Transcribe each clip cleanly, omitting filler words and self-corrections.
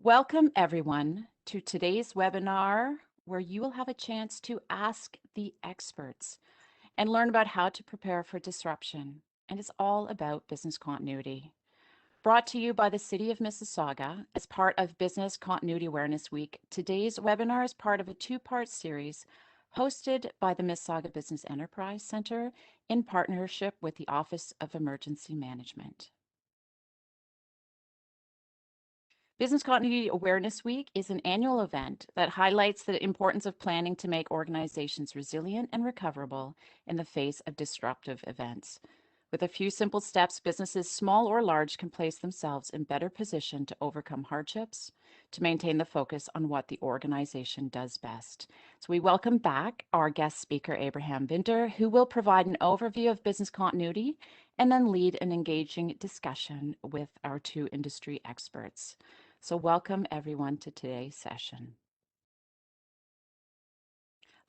Welcome everyone to today's webinar where you will have a chance to ask the experts and learn about how to prepare for disruption. And it's all about business continuity. Brought to you by the City of Mississauga as part of Business Continuity Awareness Week, today's webinar is part of a two-part series hosted by the Mississauga Business Enterprise Centre in partnership with the Office of Emergency Management. Business Continuity Awareness Week is an annual event that highlights the importance of planning to make organizations resilient and recoverable in the face of disruptive events. With a few simple steps, businesses, small or large, can place themselves in better position to overcome hardships, to maintain the focus on what the organization does best. So we welcome back our guest speaker, Abraham Binder, who will provide an overview of business continuity and then lead an engaging discussion with our two industry experts. So welcome everyone to today's session.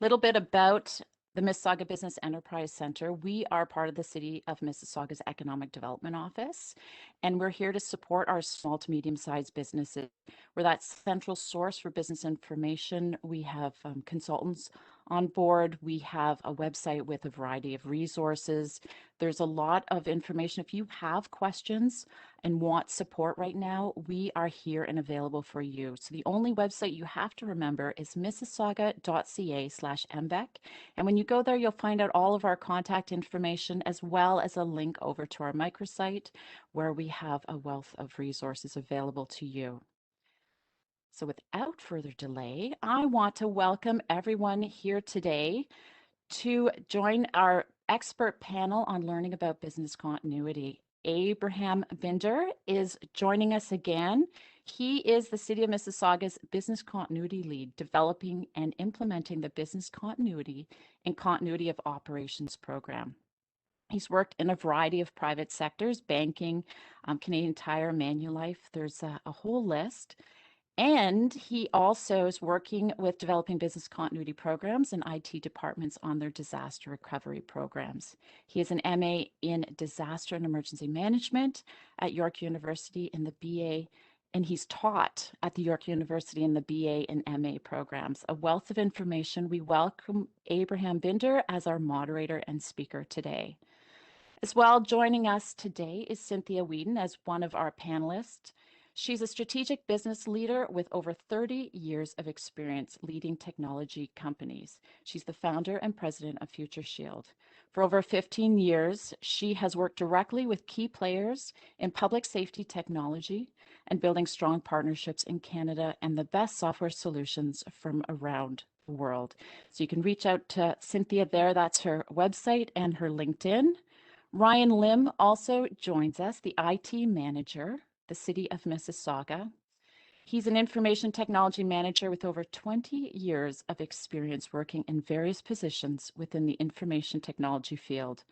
A little bit about the Mississauga Business Enterprise Centre. We are part of the City of Mississauga's Economic Development Office, and we're here to support our small to medium-sized businesses. We're that central source for business information. We have consultants on board. We have a website with a variety of resources. There's a lot of information. If you have questions and want support right now, we are here and available for you. So the only website you have to remember is mississauga.ca/MBEC. And when you go there, you'll find out all of our contact information as well as a link over to our microsite where we have a wealth of resources available to you. So without further delay, I want to welcome everyone here today to join our expert panel on learning about business continuity. Abraham Binder is joining us again. He is the City of Mississauga's Business Continuity Lead, developing and implementing the Business Continuity and Continuity of Operations program. He's worked in a variety of private sectors, banking, Canadian Tire, Manulife. There's a whole list. And he also is working with developing business continuity programs and IT departments on their disaster recovery programs. He has an MA in Disaster and Emergency Management at York University in the BA, and he's taught at the York University in the BA and MA programs. A wealth of information. We welcome Abraham Binder as our moderator and speaker today. As well, joining us today is Cynthia Weeden as one of our panelists. She's a strategic business leader with over 30 years of experience leading technology companies. She's the founder and president of Future Shield. For over 15 years, she has worked directly with key players in public safety technology and building strong partnerships in Canada and the best software solutions from around the world. So you can reach out to Cynthia there. That's her website and her LinkedIn. Ryan Lim also joins us, the IT manager, the City of Mississauga. He's an information technology manager with over 20 years of experience working in various positions within the information technology field.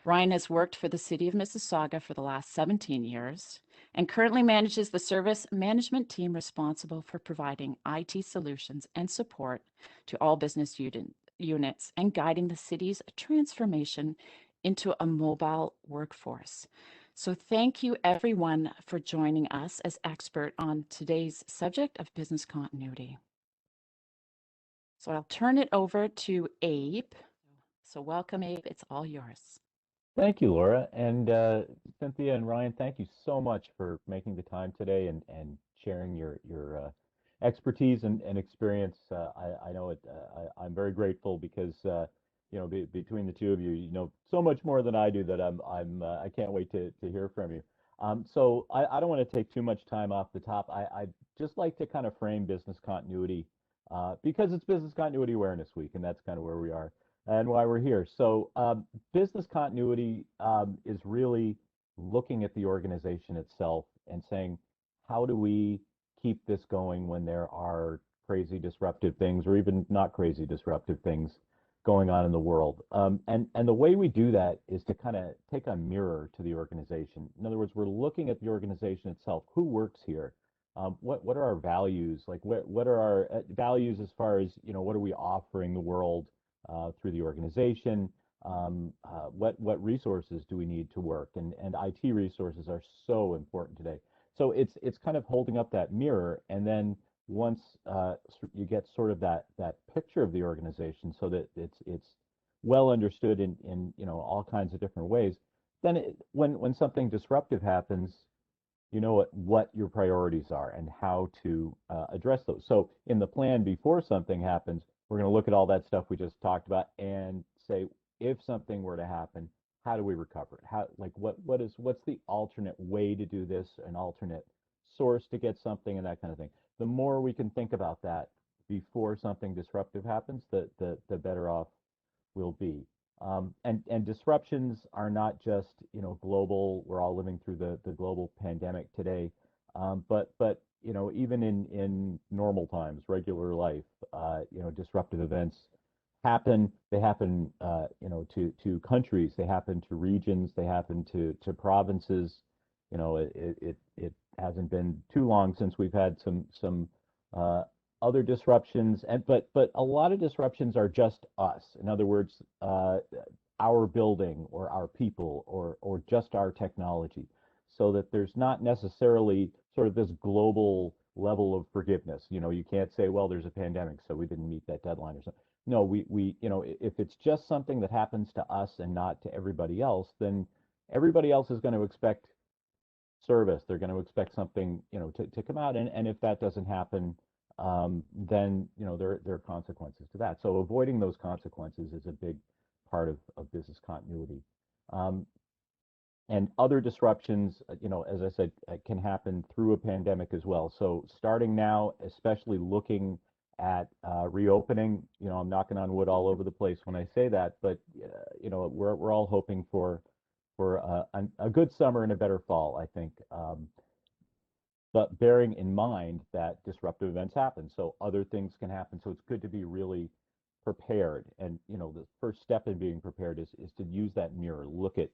Ryan has worked for the City of Mississauga for the last 17 years and currently manages the service management team responsible for providing IT solutions and support to all business units and guiding the city's transformation into a mobile workforce. So thank you everyone for joining us as expert on today's subject of business continuity. So I'll turn it over to Abe. So welcome, Abe. It's all yours. Thank you, Laura. And Cynthia and Ryan, thank you so much for making the time today and sharing your expertise and experience. I know it. I'm very grateful because between the two of you, you know so much more than I do that I can't wait to hear from you. So I don't want to take too much time off the top. I'd just like to kind of frame business continuity because it's Business Continuity Awareness Week, and that's kind of where we are and why we're here. So business continuity is really looking at the organization itself and saying, how do we keep this going when there are crazy disruptive things or even not crazy disruptive things going on in the world. And the way we do that is to kind of take a mirror to the organization. In other words, we're looking at the organization itself. Who works here? What are our values? Like what are our values as far as, what are we offering the world through the organization? What resources do we need to work? And IT resources are so important today. So it's kind of holding up that mirror, and then once you get sort of that picture of the organization, so that it's well understood in all kinds of different ways, then when something disruptive happens, you know what your priorities are and how to address those. So in the plan before something happens, we're going to look at all that stuff we just talked about and say, if something were to happen, how do we recover it? How, like, what's the alternate way to do this, an alternate source to get something, and that kind of thing. The more we can think about that before something disruptive happens, the better off we'll be. And disruptions are not just global. We're all living through the global pandemic today, but even in normal times, regular life, disruptive events happen. They happen to countries. They happen to regions. They happen to provinces. It hasn't been too long since we've had some other disruptions, but a lot of disruptions are just us. In other words, our building or our people or just our technology, so that there's not necessarily sort of this global level of forgiveness. You can't say, well, there's a pandemic, so we didn't meet that deadline or something. No, we if it's just something that happens to us and not to everybody else, then everybody else is going to expect service. They're going to expect something, to come out. And if that doesn't happen, then, there are consequences to that. So avoiding those consequences is a big part of business continuity. And other disruptions, as I said, can happen through a pandemic as well. So starting now, especially looking at reopening, I'm knocking on wood all over the place when I say that, but we're all hoping for a good summer and a better fall, I think. But bearing in mind that disruptive events happen, so other things can happen. So it's good to be really prepared. And the first step in being prepared is to use that mirror, look at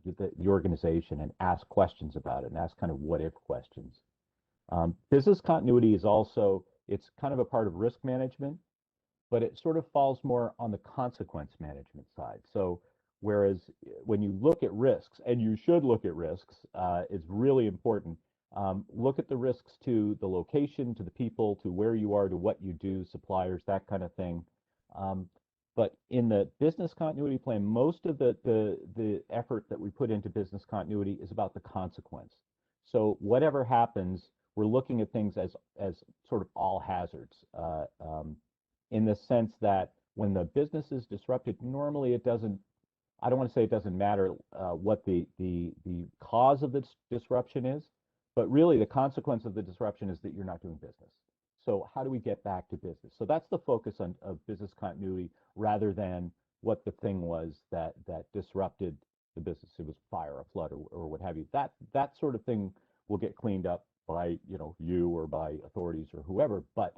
the organization and ask questions about it, and ask kind of what if questions. Business continuity is also, it's kind of a part of risk management, but it sort of falls more on the consequence management side. So whereas when you look at risks, and you should look at risks, it's really important. Look at the risks to the location, to the people, to where you are, to what you do, suppliers, that kind of thing. But in the business continuity plan, most of the effort that we put into business continuity is about the consequence. So whatever happens, we're looking at things as sort of all hazards, in the sense that when the business is disrupted, normally it doesn't, I don't want to say it doesn't matter what the cause of this disruption is, but really the consequence of the disruption is that you're not doing business. So how do we get back to business? So that's the focus of business continuity, rather than what the thing was that disrupted the business. It was fire, a flood, or what have you. That sort of thing will get cleaned up by you or by authorities or whoever, but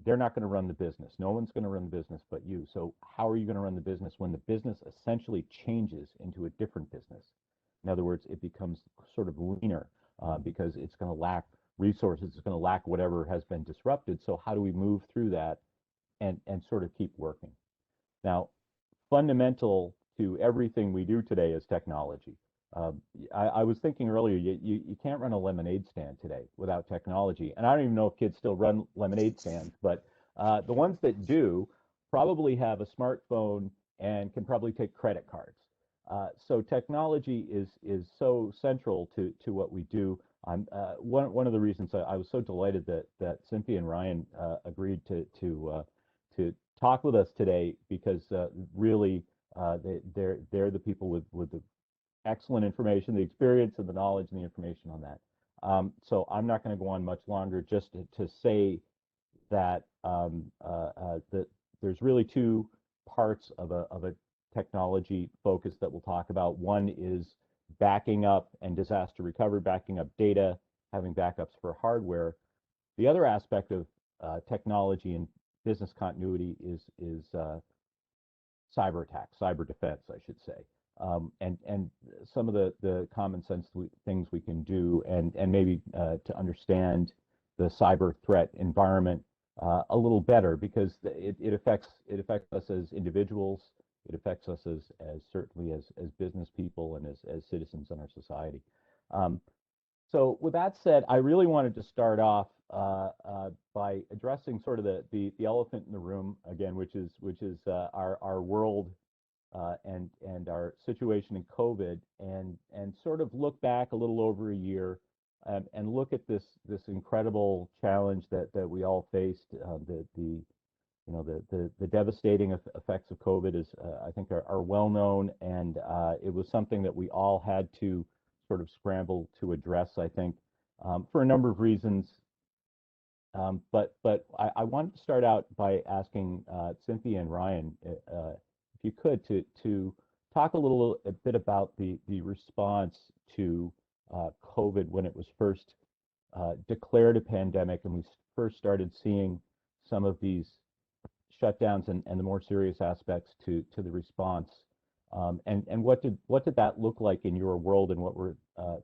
they're not going to run the business. No one's going to run the business but you. So how are you going to run the business when the business essentially changes into a different business? In other words, it becomes sort of leaner, because it's going to lack resources, it's going to lack whatever has been disrupted. So how do we move through that and sort of keep working? Now, fundamental to everything we do today is technology. I was thinking earlier, you can't run a lemonade stand today without technology. And I don't even know if kids still run lemonade stands, but the ones that do probably have a smartphone and can probably take credit cards. So technology is so central to what we do. One of the reasons I was so delighted that Cynthia and Ryan agreed to talk with us today, because really they're the people with the excellent information, the experience and the knowledge and the information on that. So I'm not going to go on much longer, just to say that that there's really two parts of a technology focus that we'll talk about. One is backing up and disaster recovery, backing up data, having backups for hardware. The other aspect of technology and business continuity is cyber attacks, cyber defense, I should say, and some of the common sense things we can do, and maybe to understand the cyber threat environment a little better, because it affects us as individuals. It affects us as certainly as business people and as citizens in our society. So with that said, I really wanted to start off by addressing sort of the elephant in the room again, which is our world and our situation in COVID, and sort of look back a little over a year and look at this incredible challenge that we all faced. The devastating effects of COVID is I think are well known, and it was something that we all had to sort of scramble to address. I think for a number of reasons. But I wanted to start out by asking Cynthia and Ryan, if you could, to talk a bit about the response to COVID when it was first declared a pandemic, and we first started seeing some of these shutdowns and the more serious aspects to the response. And what did that look like in your world, and what were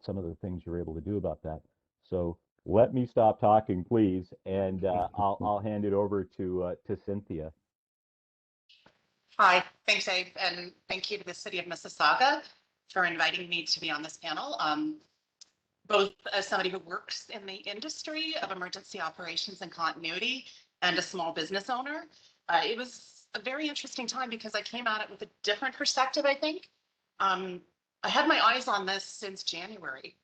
some of the things you were able to do about that? So let me stop talking, please, and I'll hand it over to Cynthia. Hi, thanks, Abe, and thank you to the City of Mississauga for inviting me to be on this panel. Both as somebody who works in the industry of emergency operations and continuity and a small business owner, it was a very interesting time because I came at it with a different perspective, I think. I had my eyes on this since January,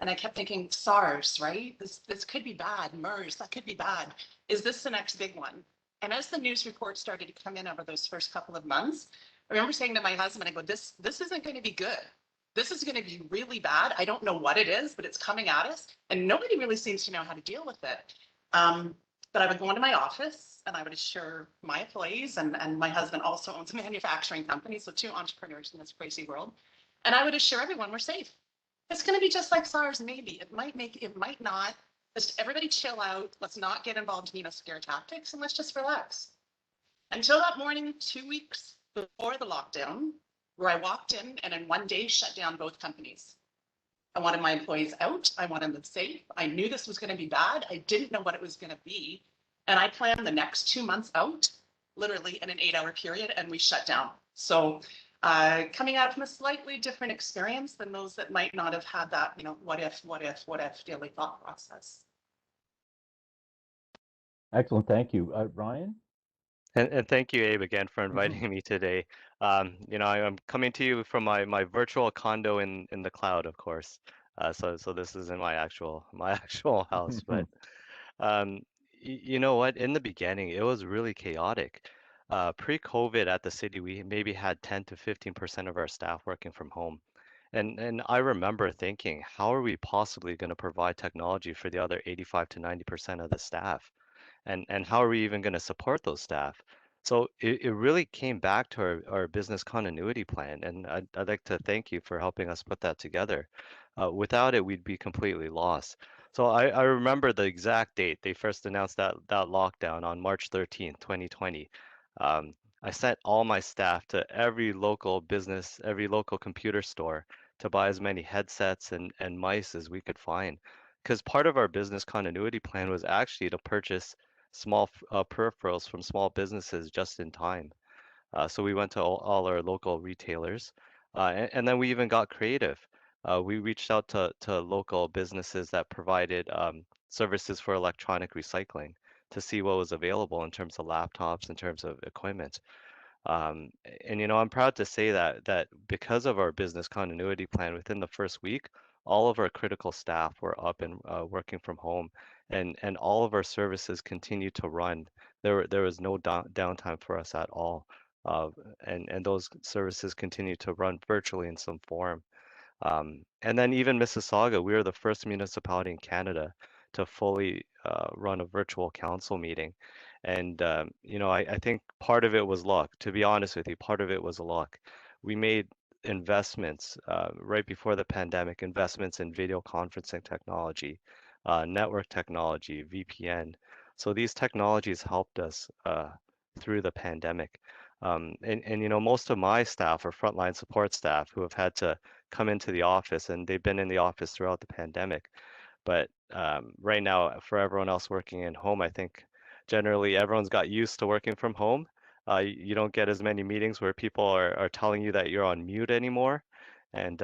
and I kept thinking, SARS, right? This could be bad. MERS, that could be bad. Is this the next big one? And as the news reports started to come in over those first couple of months, I remember saying to my husband, I go, this isn't going to be good. This is going to be really bad. I don't know what it is, but it's coming at us, and nobody really seems to know how to deal with it. But I would go into my office and I would assure my employees, and my husband also owns a manufacturing company, so two entrepreneurs in this crazy world. And I would assure everyone we're safe. It's going to be just like SARS, maybe. It might not. Just everybody chill out. Let's not get involved in scare tactics, and let's just relax. Until that morning, 2 weeks before the lockdown, where I walked in and in one day shut down both companies. I wanted my employees out. I wanted them safe. I knew this was going to be bad. I didn't know what it was going to be. And I planned the next 2 months out, literally in an 8-hour period, and we shut down. So coming out from a slightly different experience than those that might not have had that, what if daily thought process. Excellent, thank you, Ryan. And thank you, Abe, again for inviting me today. I'm coming to you from my virtual condo in the cloud, of course. So this isn't my actual house, but you know what? In the beginning, it was really chaotic. Pre-COVID at the city, we maybe had 10 to 15% of our staff working from home. And I remember thinking, how are we possibly going to provide technology for the other 85 to 90% of the staff? And how are we even going to support those staff? So it really came back to our business continuity plan, and I'd like to thank you for helping us put that together. Without it, we'd be completely lost. So I remember the exact date they first announced that lockdown on March 13th, 2020. I sent all my staff to every local business, every local computer store to buy as many headsets and mice as we could find. Because part of our business continuity plan was actually to purchase small peripherals from small businesses just in time. So we went to all our local retailers, and then we even got creative. We reached out to local businesses that provided services for electronic recycling to see what was available in terms of laptops, in terms of equipment. Um, and I'm proud to say that because of our business continuity plan, within the first week, all of our critical staff were up and working from home, and all of our services continued to run. There was no downtime for us at all, uh, and those services continued to run virtually in some form. And then even Mississauga, we were the first municipality in Canada to fully run a virtual council meeting. And, I think part of it was luck. To be honest with you, part of it was luck. We made investments right before the pandemic, investments in video conferencing technology, network technology, VPN. So these technologies helped us through the pandemic. And most of my staff are frontline support staff who have had to come into the office, and they've been in the office throughout the pandemic. But right now, for everyone else working in home, I think generally everyone's got used to working from home. You don't get as many meetings where people are telling you that you're on mute anymore. And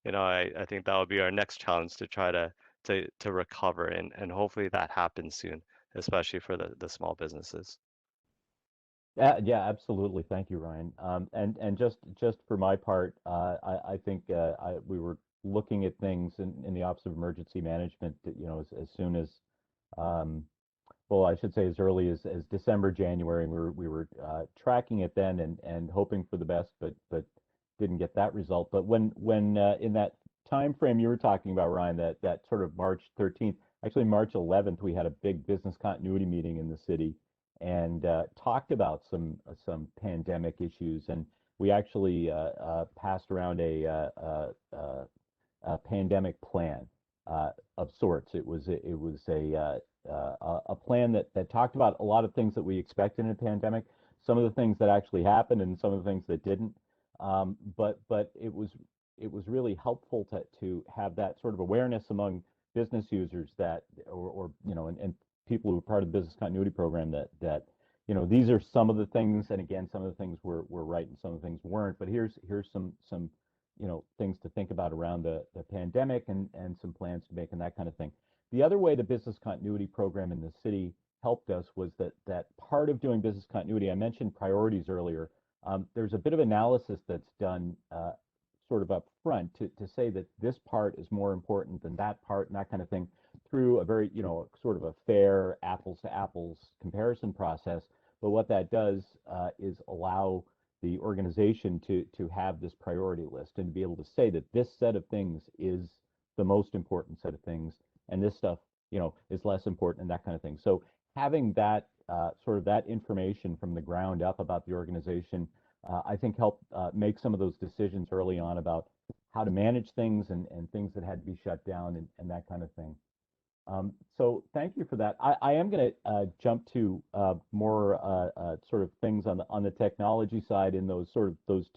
I think that would be our next challenge to try to recover, and hopefully that happens soon, especially for the small businesses. Yeah, absolutely. Thank you, Ryan. And just for my part, I think we were looking at things in the Office of Emergency Management, as soon as, um, well, I should say as early as December, January. We were tracking it then and hoping for the best, but didn't get that result. But when in that time frame you were talking about, Ryan, that sort of March 13th, actually March 11th, we had a big business continuity meeting in the city and talked about some pandemic issues, and we actually passed around a pandemic plan of sorts. It was a plan that talked about a lot of things that we expected in a pandemic, some of the things that actually happened, and some of the things that didn't. But it was really helpful to have that sort of awareness among business users that, or and people who are part of the business continuity program, that these are some of the things, and again, some of the things were right and some of the things weren't. But here's some things to think about around the pandemic, and some plans to make, and that kind of thing. The other way the business continuity program in the city helped us was that part of doing business continuity, I mentioned priorities earlier. There's a bit of analysis that's done sort of up front to say that this part is more important than that part, and that kind of thing, through a very, sort of a fair apples to apples comparison process. But what that does is allow the organization to have this priority list and to be able to say that this set of things is the most important set of things, and this stuff, is less important, and that kind of thing. So having that sort of that information from the ground up about the organization, I think helped make some of those decisions early on about how to manage things, and things that had to be shut down, and that kind of thing. So thank you for that. I am going to jump to more sort of things on the technology side in those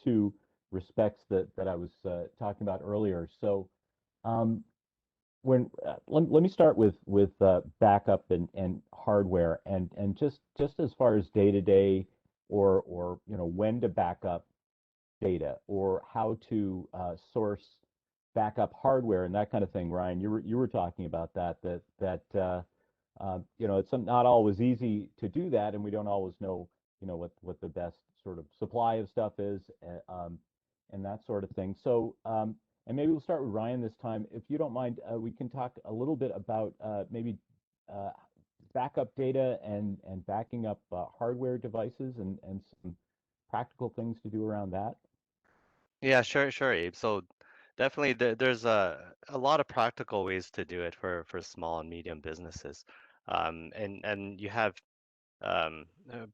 two respects that I was talking about earlier. So um, let me start with backup and hardware, and just as far as day to day, or when to back up data, or how to source backup hardware and that kind of thing. Ryan, you were talking about it's not always easy to do that, and we don't always know what the best sort of supply of stuff is, and that sort of thing. So and maybe we'll start with Ryan this time. If you don't mind, we can talk a little bit about maybe uh, backup data and backing up hardware devices, and some practical things to do around that. Yeah, sure, Abe. So definitely there's a lot of practical ways to do it for small and medium businesses. And you have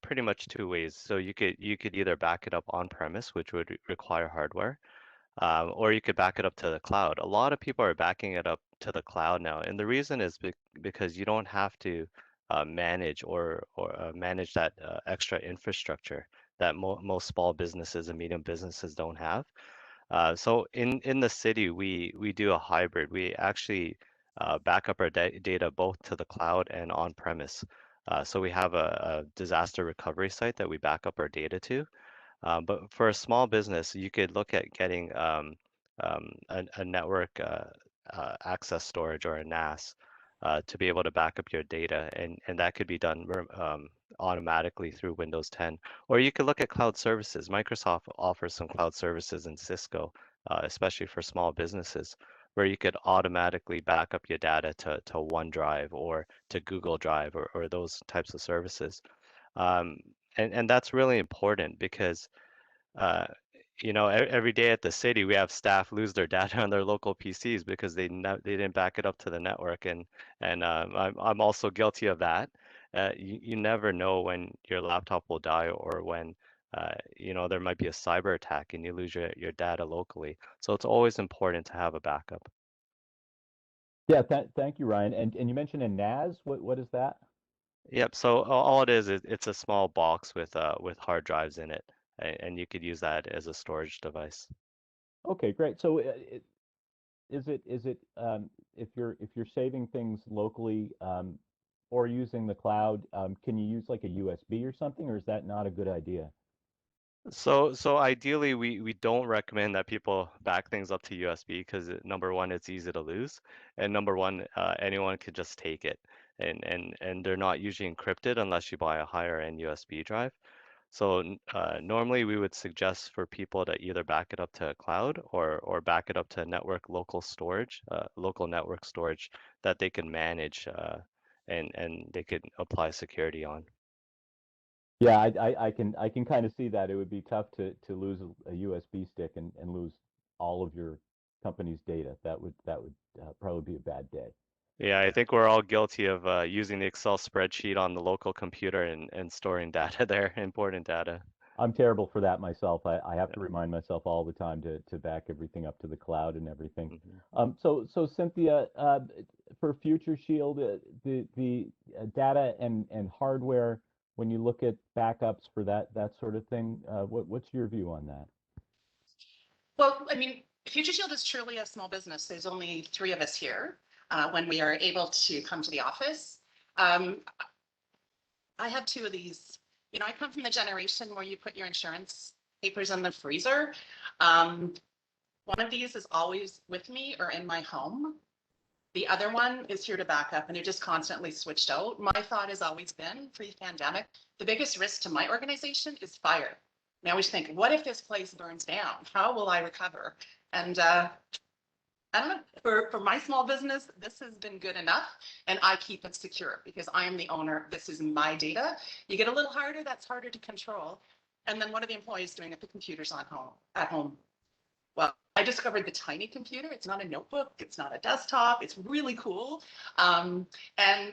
pretty much two ways. So you could either back it up on premise, which would require hardware, or you could back it up to the cloud. A lot of people are backing it up to the cloud now, and the reason is because you don't have to manage or manage that extra infrastructure that most small businesses and medium businesses don't have. So in the city, we do a hybrid. We actually back up our data both to the cloud and on premise. So we have a disaster recovery site that we back up our data to. But for a small business, you could look at getting a network access storage, or a NAS, to be able to back up your data, and that could be done automatically through Windows 10. Or you could look at cloud services. Microsoft offers some cloud services, in Cisco, especially for small businesses, where you could automatically back up your data to OneDrive or to Google Drive, or those types of services. Um, and that's really important because uh, every day at the city, we have staff lose their data on their local PCs because they didn't back it up to the network, and I'm also guilty of that. You never know when your laptop will die, or when there might be a cyber attack and you lose your data locally. So it's always important to have a backup. Yeah, thank you, Ryan. And you mentioned a NAS. What is that? Yep. So all it is it's a small box with hard drives in it, and you could use that as a storage device. Okay, great. So is it if you're saving things locally, or using the cloud, can you use like a USB or something, or is that not a good idea? So ideally, we don't recommend that people back things up to USB because number one, it's easy to lose, and number one, anyone could just take it, and they're not usually encrypted unless you buy a higher end USB drive. So normally we would suggest for people to either back it up to a cloud or back it up to a network local storage, local network storage that they can manage and they could apply security on. Yeah, I can kind of see that. It would be tough to lose a USB stick and lose all of your company's data. That would probably be a bad day. Yeah, I think we're all guilty of using the Excel spreadsheet on the local computer and storing data there, important data. I'm terrible for that myself. I have to remind myself all the time to back everything up to the cloud and everything. Mhm. So Cynthia, for Future Shield, the data and hardware, when you look at backups for that sort of thing, what's your view on that? Well, I mean, Future Shield is truly a small business. There's only 3 of us here when we are able to come to the office. Um, I have 2 of these. You know, I come from the generation where you put your insurance papers in the freezer. Um, one of these is always with me or in my home. The other one is here to back up and it just constantly switched out. My thought has always been pre-pandemic, the biggest risk to my organization is fire. And I always think, what if this place burns down? How will I recover? And I don't know, for my small business, this has been good enough and I keep it secure because I am the owner. This is my data. You get a little harder, that's harder to control. And then what are the employees doing if the computer's on home at home? Well, I discovered the tiny computer. It's not a notebook. It's not a desktop. It's really cool. And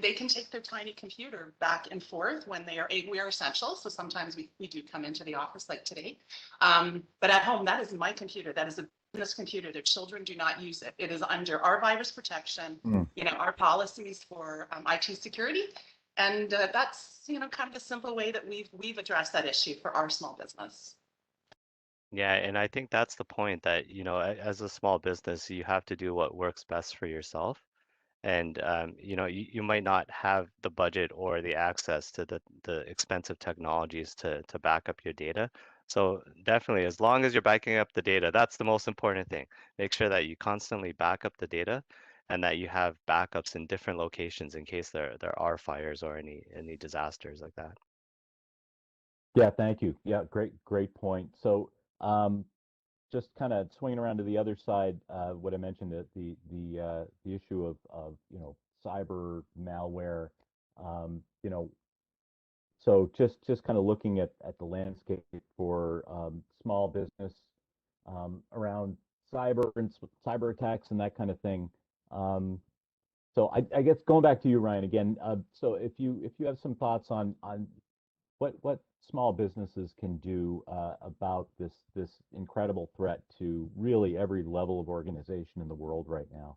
they can take their tiny computer back and forth when we are essential. So sometimes we do come into the office like today. But at home, that is my computer. That is a business computer. Their children do not use it. It is under our virus protection, Mm. our policies for IT security. And that's, kind of a simple way that we've addressed that issue for our small business. Yeah, and I think that's the point that, as a small business, you have to do what works best for yourself. And you might not have the budget or the access to the expensive technologies to back up your data. So definitely, as long as you're backing up the data, that's the most important thing. Make sure that you constantly back up the data and that you have backups in different locations in case there are fires or any disasters like that. Yeah, thank you. Yeah, great point. So, just kind of swinging around to the other side, what I mentioned, the issue of cyber malware, you know, so just kind of looking at the landscape for small business around cyber and cyber attacks and that kind of thing. Um, so I guess going back to you, Ryan, again. So if you have some thoughts on what small businesses can do about this incredible threat to really every level of organization in the world right now.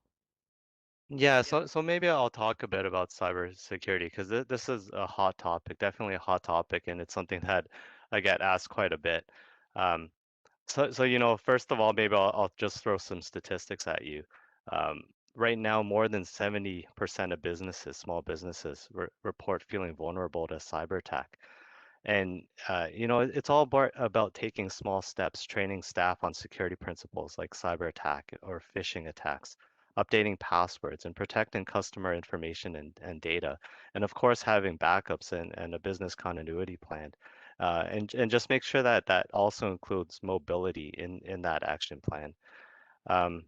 Yeah, so maybe I'll talk a bit about cybersecurity because this is a hot topic, definitely a hot topic, and it's something that I get asked quite a bit. Um, so first of all, maybe I'll just throw some statistics at you. Um, right now, more than 70% of businesses, small businesses, report feeling vulnerable to cyber attack. And it's all about taking small steps, training staff on security principles like cyber attack or phishing attacks, updating passwords, and protecting customer information and data. And of course, having backups and a business continuity plan. And just make sure that that also includes mobility in that action plan. Um,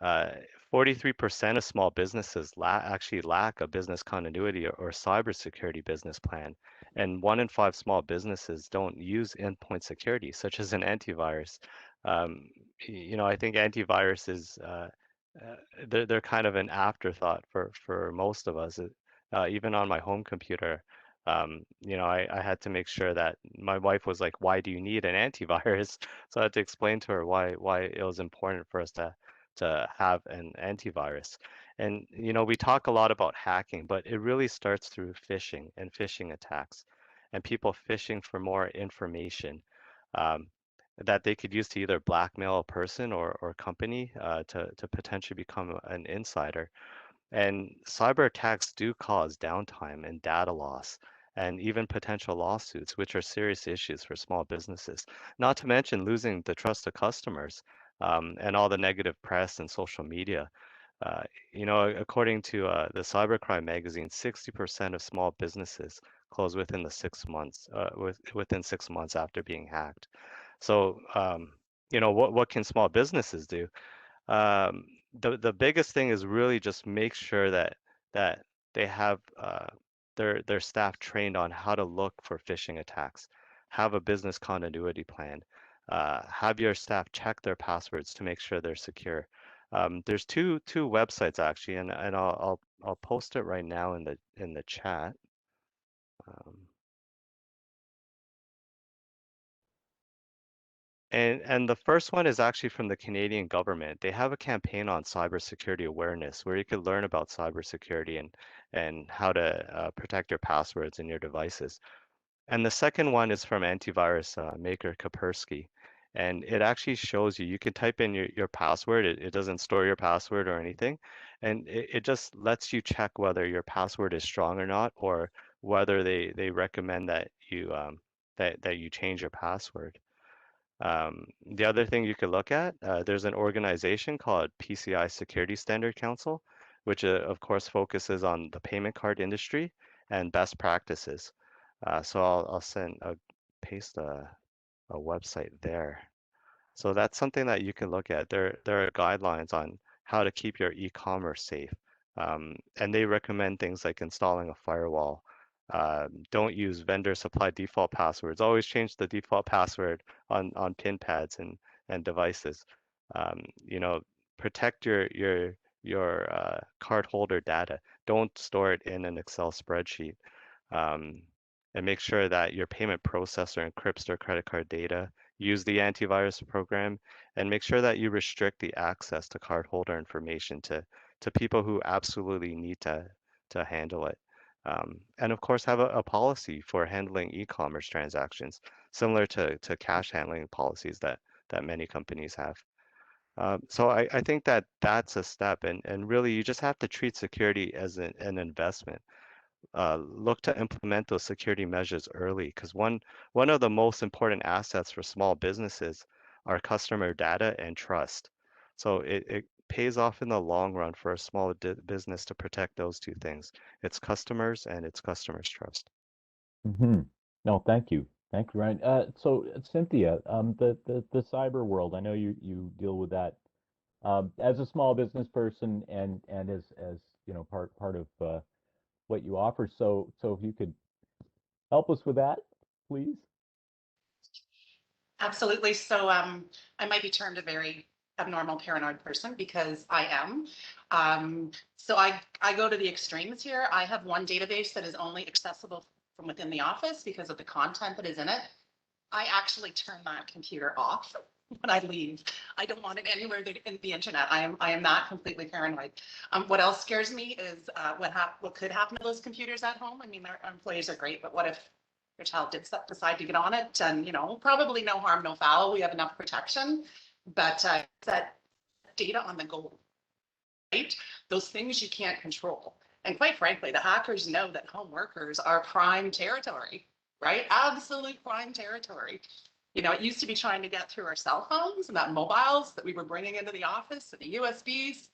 uh, 43% of small businesses actually lack a business continuity or cybersecurity business plan, and 1 in 5 small businesses don't use endpoint security, such as an antivirus. Um, I think antivirus is they're kind of an afterthought for most of us. Even on my home computer, I had to make sure that my wife was like, "Why do you need an antivirus?" So I had to explain to her why it was important for us to have an antivirus. And we talk a lot about hacking, but it really starts through phishing and phishing attacks, and people phishing for more information um, that they could use to either blackmail a person or company to potentially become an insider. And cyber attacks do cause downtime and data loss. and even potential lawsuits, which are serious issues for small businesses. Not to mention losing the trust of customers and all the negative press and social media. Uh, according to the Cybercrime magazine, 60% of small businesses close within the 6 months, within 6 months after being hacked. So, what can small businesses do? The biggest thing is really just make sure that they have their staff trained on how to look for phishing attacks, have a business continuity plan, have your staff check their passwords to make sure they're secure. There's two websites actually, and I'll post it right now in the chat. Um, and the first one is actually from the Canadian government. They have a campaign on cybersecurity awareness where you could learn about cybersecurity and how to protect your passwords and your devices. And the second one is from antivirus maker Kaspersky. And it actually shows you can type in your password. It doesn't store your password or anything. And it just lets you check whether your password is strong or not, or whether they recommend that that you change your password. The other thing you could look at, there's an organization called PCI Security Standard Council, which of course focuses on the payment card industry and best practices. So I'll paste a website there. So that's something that you can look at. There are guidelines on how to keep your e-commerce safe. And they recommend things like installing a firewall. Don't use vendor supplied default passwords. Always change the default password on pin pads and devices. You know, protect your card holder data. Don't store it in an Excel spreadsheet. Um, and make sure that your payment processor encrypts their credit card data. Use the antivirus program, and make sure that you restrict the access to cardholder information to people who absolutely need to handle it. And of course, have a policy for handling e-commerce transactions, similar to cash handling policies that many companies have. So I think that that's a step, and really you just have to treat security as an investment. Look to implement those security measures early, because one of the most important assets for small businesses are customer data and trust. So it pays off in the long run for a small business to protect those two things, its customers and its customers' trust. Hmm. No, thank you. Thank you, Ryan. So Cynthia, the cyber world, I know you deal with that as a small business person and as part of what you offer. So if you could help us with that, please. Absolutely. So I might be termed a very abnormal paranoid person because I am. So I go to the extremes here. I have one database that is only accessible from within the office because of the content that is in it. I actually turn that computer off when I leave. I don't want it anywhere in the internet. I am not completely paranoid. What else scares me is what could happen to those computers at home. I mean, our employees are great, but what if your child did decide to get on it? And probably no harm, no foul. We have enough protection, but that data on the go, right? Those things you can't control. And quite frankly, the hackers know that home workers are prime territory, right? Absolute prime territory. It used to be trying to get through our cell phones and that mobiles that we were bringing into the office and the USBs.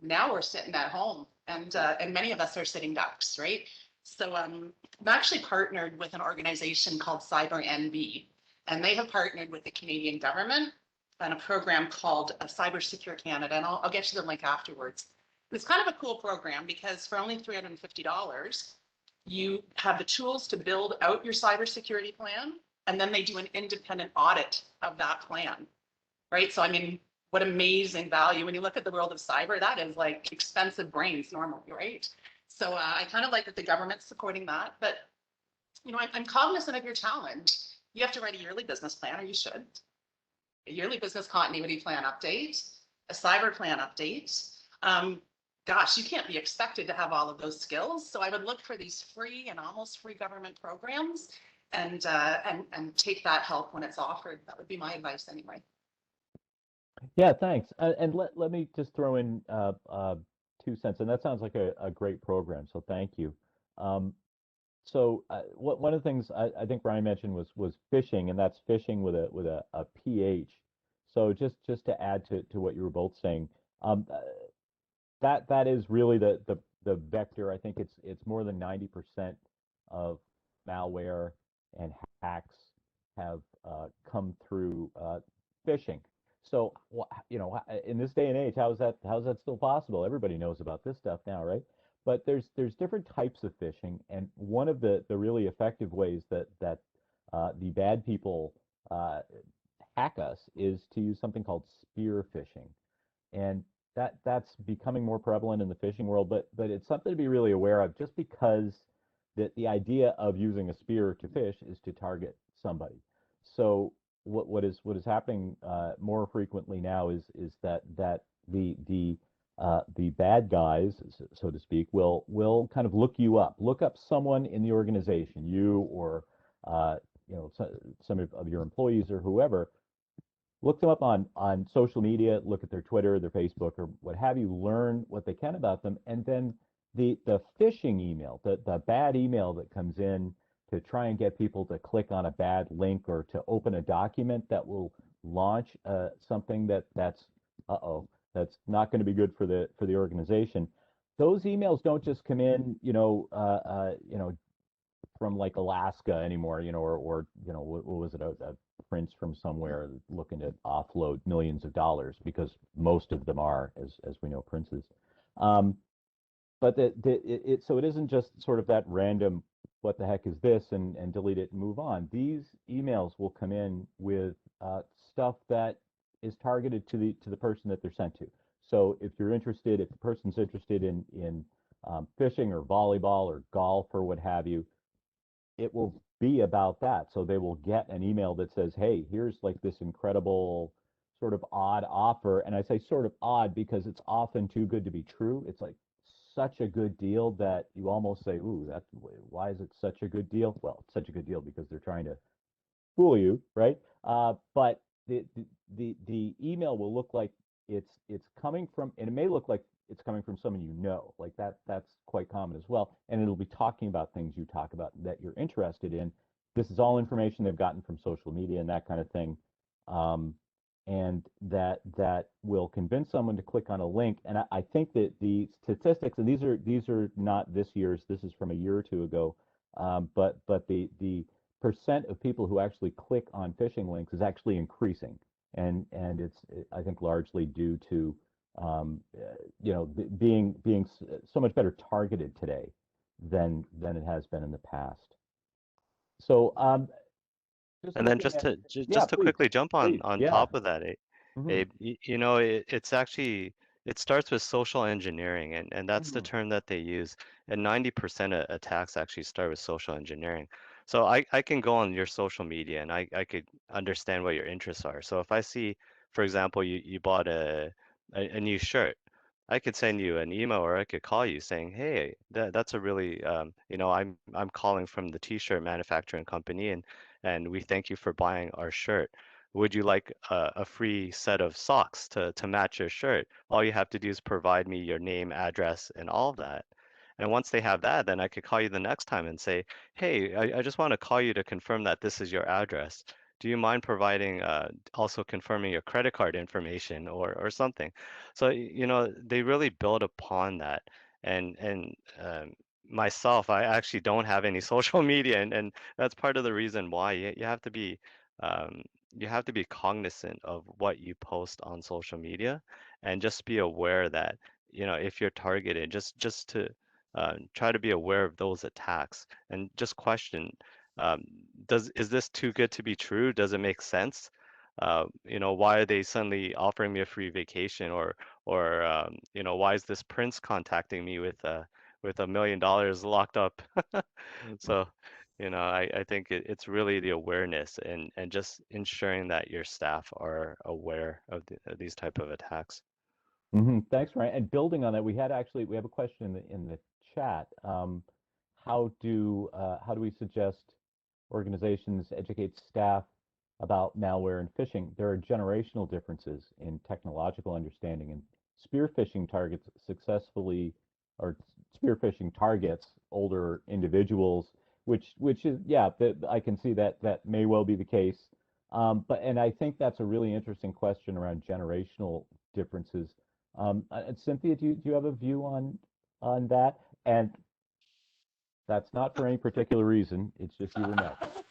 Now we're sitting at home, and many of us are sitting ducks, right? So I'm actually partnered with an organization called Cyber NB, and they have partnered with the Canadian government on a program called Cyber Secure Canada, and I'll get you the link afterwards. It's kind of a cool program because for only $350, you have the tools to build out your cybersecurity plan, and then they do an independent audit of that plan, right? So I mean, what amazing value. When you look at the world of cyber, that is like expensive brains normally, right? So I kind of like that the government's supporting that, but I'm cognizant of your challenge. You have to write a yearly business plan, or you should. A yearly business continuity plan update, a cyber plan update. Gosh, you can't be expected to have all of those skills. So I would look for these free and almost free government programs and take that help when it's offered. That would be my advice anyway. Yeah, thanks. And let me just throw in 2 cents, and that sounds like a great program. So thank you. So one of the things I think Ryan mentioned was phishing, and that's phishing with a PH. So just to add to what you were both saying, um, uh, that is really the vector. I think it's more than 90% of malware and hacks have come through phishing. So in this day and age, how's that still possible? Everybody knows about this stuff now, right? But there's different types of phishing, and one of the really effective ways that the bad people uh, hack us is to use something called spear phishing. And that's becoming more prevalent in the phishing world, but it's something to be really aware of just because the idea of using a spear to fish is to target somebody. So what is happening more frequently now is that the bad guys, so to speak, will kind of look up someone in the organization, you or some of your employees or whoever. Look them up on social media, look at their Twitter, their Facebook, or what have you, learn what they can about them, and then the phishing email, the bad email that comes in to try and get people to click on a bad link or to open a document that will launch something that's not going to be good for the organization. Those emails don't just come in, from like Alaska anymore, or what was it, a prince from somewhere looking to offload millions of dollars, because most of them are, as we know, princes. Um, but so it isn't just sort of that random, what the heck is this, and delete it and move on. These emails will come in with stuff that is targeted to the person that they're sent to. So if the person's interested in fishing or volleyball or golf or what have you, it will be about that. So they will get an email that says, hey, here's like this incredible sort of odd offer. And I say sort of odd because it's often too good to be true. It's like such a good deal that you almost say, ooh, why is it such a good deal? Well, it's such a good deal because they're trying to fool you, right? But the email will look like it's coming from, and it may look like it's coming from someone you know, like that's quite common as well. And it'll be talking about things you talk about that you're interested in. This is all information they've gotten from social media and that kind of thing. Um, and that will convince someone to click on a link. And I think that the statistics, and these are not this year's, this is from a year or two ago, but the percent of people who actually click on phishing links is actually increasing, and it's, I think, largely due to being so much better targeted today than it has been in the past. So just And then looking at, yeah, just to please, quickly jump on please, yeah. top of that, Hmm. Abe, it's actually it starts with social engineering, and that's the Hmm. term that they use. And 90% of attacks actually start with social engineering. So I can go on your social media and I could understand what your interests are. So if I see, for example, you bought a new shirt, I could send you an email or I could call you saying, hey, that's a really I'm calling from the t-shirt manufacturing company, and we thank you for buying our shirt. Would you like a free set of socks to match your shirt? All you have to do is provide me your name, address, and all of that. And once they have that, then I could call you the next time and say, hey, I just want to call you to confirm that this is your address. Do you mind providing, also confirming your credit card information or something? So, they really build upon that. And myself, I actually don't have any social media, and that's part of the reason why you have to be um, cognizant of what you post on social media, and just be aware that if you're targeted, just to try to be aware of those attacks and just question, um, is this too good to be true? Does it make sense? Why are they suddenly offering me a free vacation, or why is this prince contacting me with $1 million locked up? So, I think it's really the awareness and just ensuring that your staff are aware of these type of attacks. Thanks, Ryan. And building on that, we have a question in the chat. How do we suggest organizations educate staff about malware and phishing? There are generational differences in technological understanding, and spear phishing targets successfully, or spear phishing targets older individuals which is, yeah, I can see that that may well be the case. And I think that's a really interesting question around generational differences. Cynthia, do you have a view on that? And that's not for any particular reason. It's just you were next.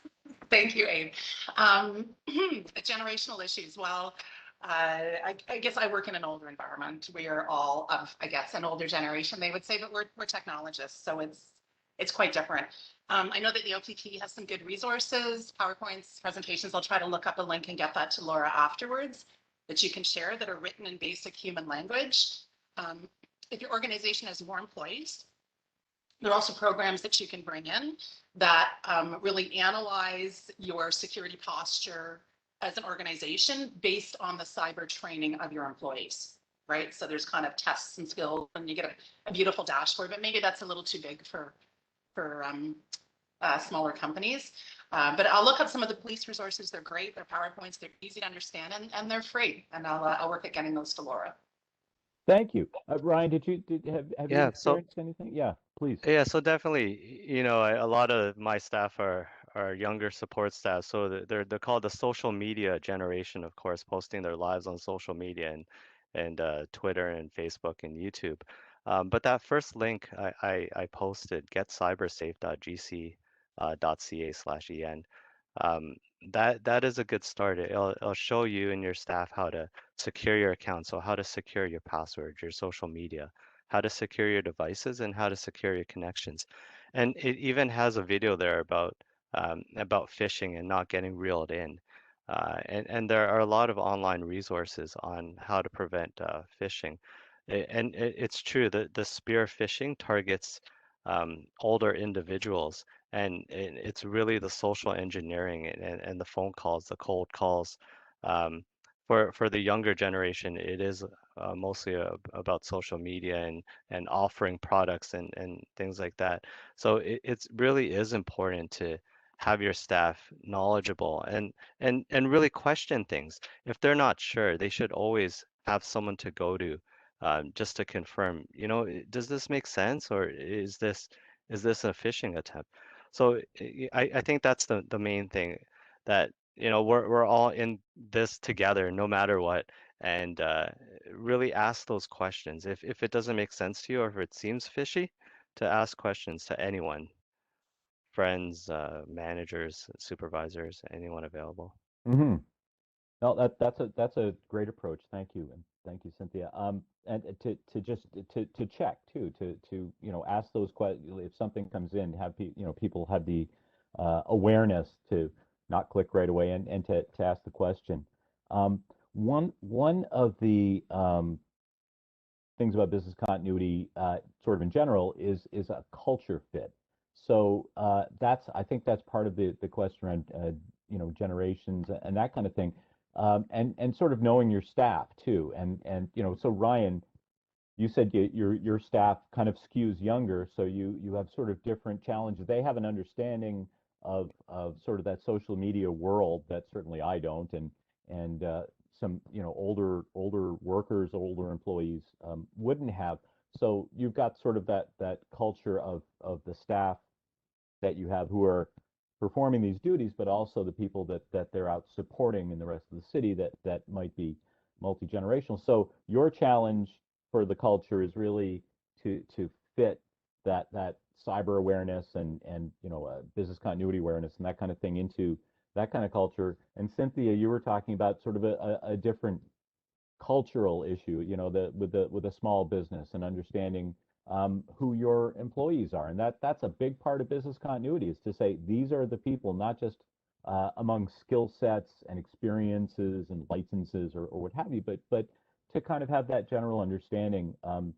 Thank you, Abe. Generational issues. Well, I guess I work in an older environment. We are all of, I guess, an older generation, they would say, but we're technologists, so it's quite different. I know that the OPP has some good resources, PowerPoints, presentations. I'll try to look up a link and get that to Laura afterwards that you can share that are written in basic human language. If your organization has more employees, there are also programs that you can bring in that really analyze your security posture as an organization based on the cyber training of your employees, right? So there's kind of tests and skills, and you get a beautiful dashboard, but maybe that's a little too big for smaller companies. But I'll look up some of the police resources. They're great. They're PowerPoints. They're easy to understand, and they're free. And I'll work at getting those to Laura. Thank you. Ryan, have you Yeah, so experienced anything? Yeah, please. yeah, so definitely, a lot of my staff are younger support staff, so they're called the social media generation, of course, posting their lives on social media and Twitter and Facebook and YouTube. But that first link I posted, getcybersafe.gc.ca/en, that is a good start. It'll show you and your staff how to secure your account, so how to secure your password, your social media, how to secure your devices, and how to secure your connections. And it even has a video there about phishing and not getting reeled in. And there are a lot of online resources on how to prevent phishing. And it's true that the spear phishing targets older individuals, and it's really the social engineering and the phone calls, the cold calls. Um, for the younger generation, it is mostly about social media and offering products and things like that. So it really is important to have your staff knowledgeable and really question things. If they're not sure, they should always have someone to go to just to confirm, does this make sense, or is this a phishing attempt? So I think that's the main thing, that we're all in this together no matter what, and really ask those questions. If it doesn't make sense to you, or if it seems fishy, to ask questions to anyone, friends, managers, supervisors, anyone available. Mm-hmm. No, that's a great approach. Thank you, and thank you, Cynthia. And to just to check too, to ask those questions if something comes in, have people have the awareness to not click right away and to ask the question. One of the things about business continuity, sort of in general, is a culture fit. So I think that's part of the question around generations and that kind of thing, and sort of knowing your staff too. And so Ryan, you said your staff kind of skews younger, so you have sort of different challenges. They have an understanding of sort of that social media world that certainly I don't, and some older workers, older employees wouldn't have. So you've got sort of that culture of the staff that you have who are performing these duties, but also the people that they're out supporting in the rest of the city that might be multi-generational. So your challenge for the culture is really to fit that cyber awareness and business continuity awareness and that kind of thing into that kind of culture. And Cynthia, you were talking about sort of a different cultural issue, with a small business and understanding who your employees are, and that's a big part of business continuity, is to say these are the people, not just among skill sets and experiences and licenses or what have you, but to kind of have that general understanding of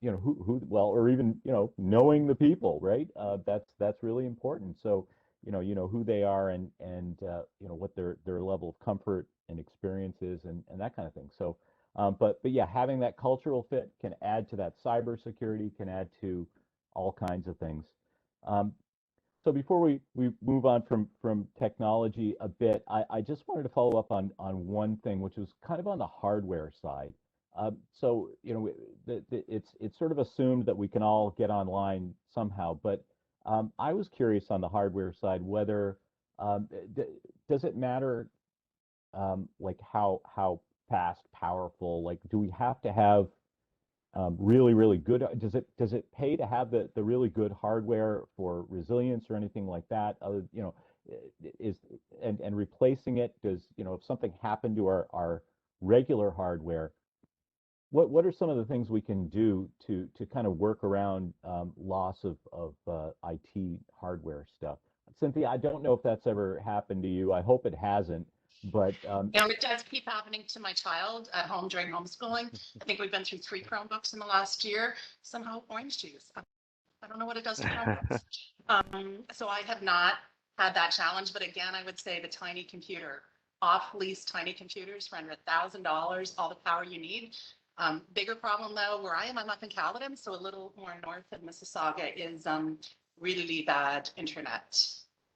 who well, or even knowing the people, right? That's really important. So who they are and what their level of comfort and experience is and that kind of thing. So but yeah, having that cultural fit can add to that cybersecurity, can add to all kinds of things. So before we move on from technology a bit, I just wanted to follow up on one thing, which was kind of on the hardware side. So it's sort of assumed that we can all get online somehow, but I was curious on the hardware side whether does it matter like how fast, powerful? Like, do we have to have really good? Does it pay to have the really good hardware for resilience or anything like that? Other, is and replacing it, does, if something happened to our regular hardware, what are some of the things we can do to kind of work around loss of IT hardware stuff? Cynthia, I don't know if that's ever happened to you. I hope it hasn't, but It does keep happening to my child at home during homeschooling. I think we've been through 3 Chromebooks in the last year. Somehow orange juice. I don't know what it does to Chromebooks. So I have not had that challenge, but again, I would say the tiny computer, off-lease tiny computers for under $1,000, all the power you need. Bigger problem though, where I am, I'm up in Caledon, so a little more north of Mississauga, is really bad internet.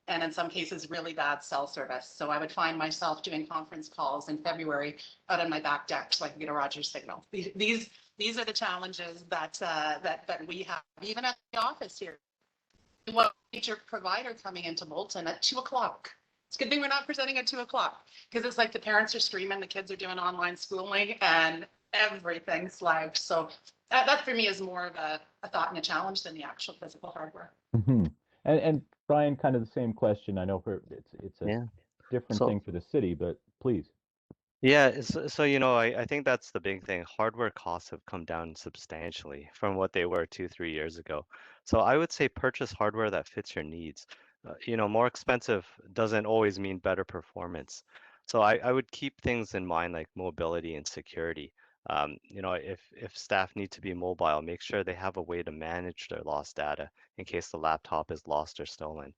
And in some cases, really bad cell service. So I would find myself doing conference calls in February out on my back deck so I can get a Rogers signal. These are the challenges that we have, even at the office here. One major provider coming into Bolton at 2 o'clock. It's a good thing we're not presenting at 2 o'clock, because it's like the parents are streaming, the kids are doing online schooling, and everything's lagged. So that for me is more of a thought and a challenge than the actual physical hardware. mhm. And Brian, kind of the same question. I know it's a Yeah. different So thing for the city, but please. yeah, so I think that's the big thing. Hardware costs have come down substantially from what they were 2, 3 years ago. So I would say purchase hardware that fits your needs. More expensive doesn't always mean better performance. So I would keep things in mind like mobility and security. If staff need to be mobile, make sure they have a way to manage their lost data in case the laptop is lost or stolen.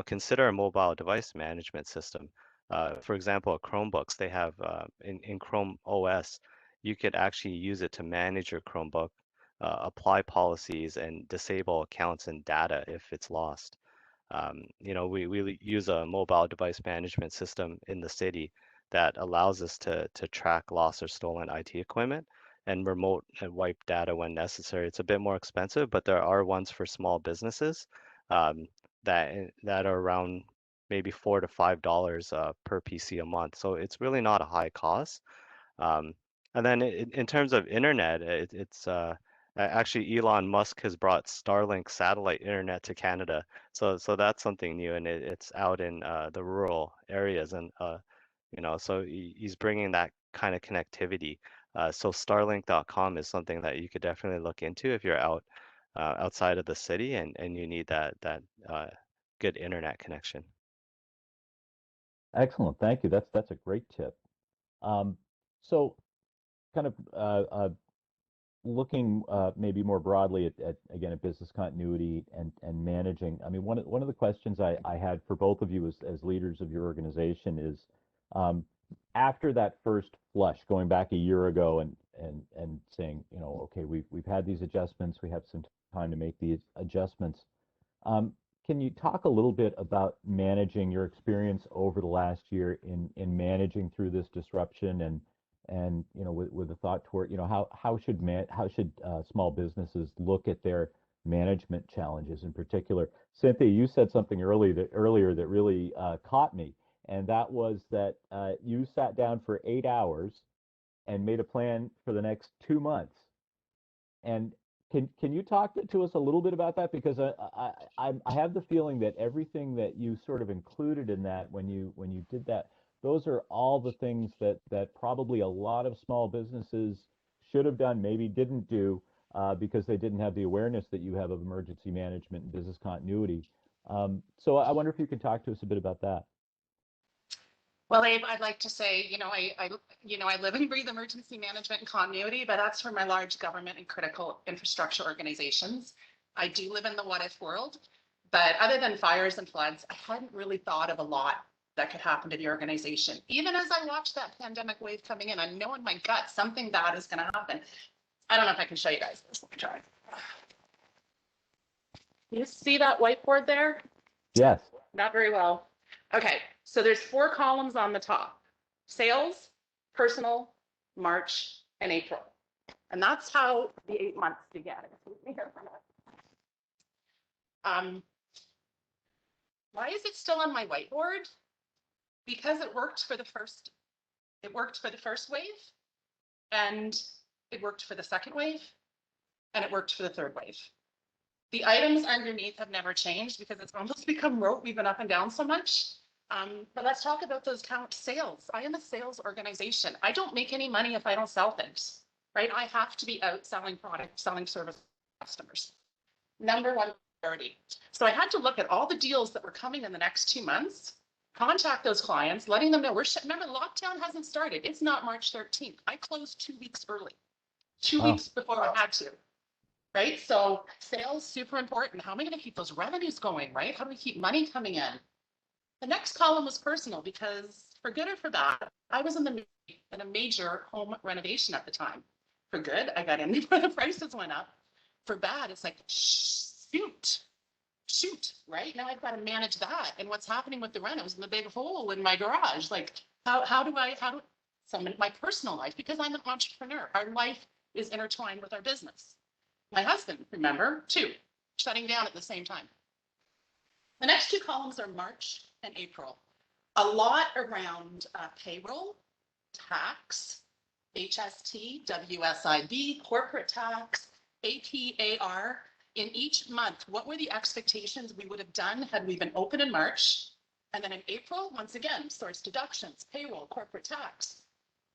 Consider a mobile device management system. For example, Chromebooks, they have in Chrome OS, you could actually use it to manage your Chromebook, apply policies, and disable accounts and data if it's lost. We use a mobile device management system in the city that allows us to track lost or stolen IT equipment and remote and wipe data when necessary. It's a bit more expensive, but there are ones for small businesses um, that are around maybe $4 to $5 per PC a month. So it's really not a high cost. Um, and then in terms of internet, it's actually Elon Musk has brought Starlink satellite internet to Canada. So that's something new, and it's out in the rural areas, and so he's bringing that kind of connectivity. So Starlink.com is something that you could definitely look into if you're outside of the city and you need that good internet connection. Excellent. Thank you. That's a great tip. So kind of looking maybe more broadly at again at business continuity and managing. I mean, one of the questions I had for both of you as leaders of your organization is after that first flush, going back a year ago and saying, okay, we've had these adjustments, we have some time to make these adjustments. Can you talk a little bit about managing your experience over the last year in managing through this disruption and with a thought toward how should small businesses look at their management challenges in particular? Cynthia, you said something earlier that really caught me, and that was that you sat down for 8 hours and made a plan for the next 2 months. And can you talk to us a little bit about that? Because I have the feeling that everything that you sort of included in that when you did that, those are all the things that probably a lot of small businesses should have done, maybe didn't do because they didn't have the awareness that you have of emergency management and business continuity. So I wonder if you could talk to us a bit about that. Well, Abe, I'd like to say, I live and breathe emergency management and continuity, but that's for my large government and critical infrastructure organizations. I do live in the what if world, but other than fires and floods, I hadn't really thought of a lot that could happen to the organization. Even as I watched that pandemic wave coming in, I know in my gut something bad is going to happen. I don't know if I can show you guys this. Let me try. You see that whiteboard there? Yes. Not very well. Okay, so there's 4 columns on the top: sales, personal, March, and April. And that's how the 8 months began. Um, why is it still on my whiteboard? Because it worked for the first wave, and it worked for the second wave, and it worked for the third wave. The items underneath have never changed because it's almost become rote. We've been up and down so much. But let's talk about those sales. I am a sales organization. I don't make any money if I don't sell things, right? I have to be out selling product, selling service to customers. Number one priority. So I had to look at all the deals that were coming in the next 2 months, contact those clients, letting them know remember, lockdown hasn't started. It's not March 13th. I closed 2 weeks early, two Wow. weeks before I had to. Right? So sales, super important. How am I going to keep those revenues going, right? How do we keep money coming in? The next column was personal because for good or for bad, I was in a major home renovation at the time. For good, I got in before the prices went up. For bad, it's like, shoot, right? Now I've got to manage that. And what's happening with the rent? It was in the big hole in my garage. Like, my personal life, because I'm an entrepreneur, our life is intertwined with our business. My husband, remember, too, shutting down at the same time. The next two columns are March and April. A lot around payroll, tax, HST, WSIB, corporate tax, APAR. In each month, what were the expectations we would have done had we been open in March? And then in April, once again, source deductions, payroll, corporate tax.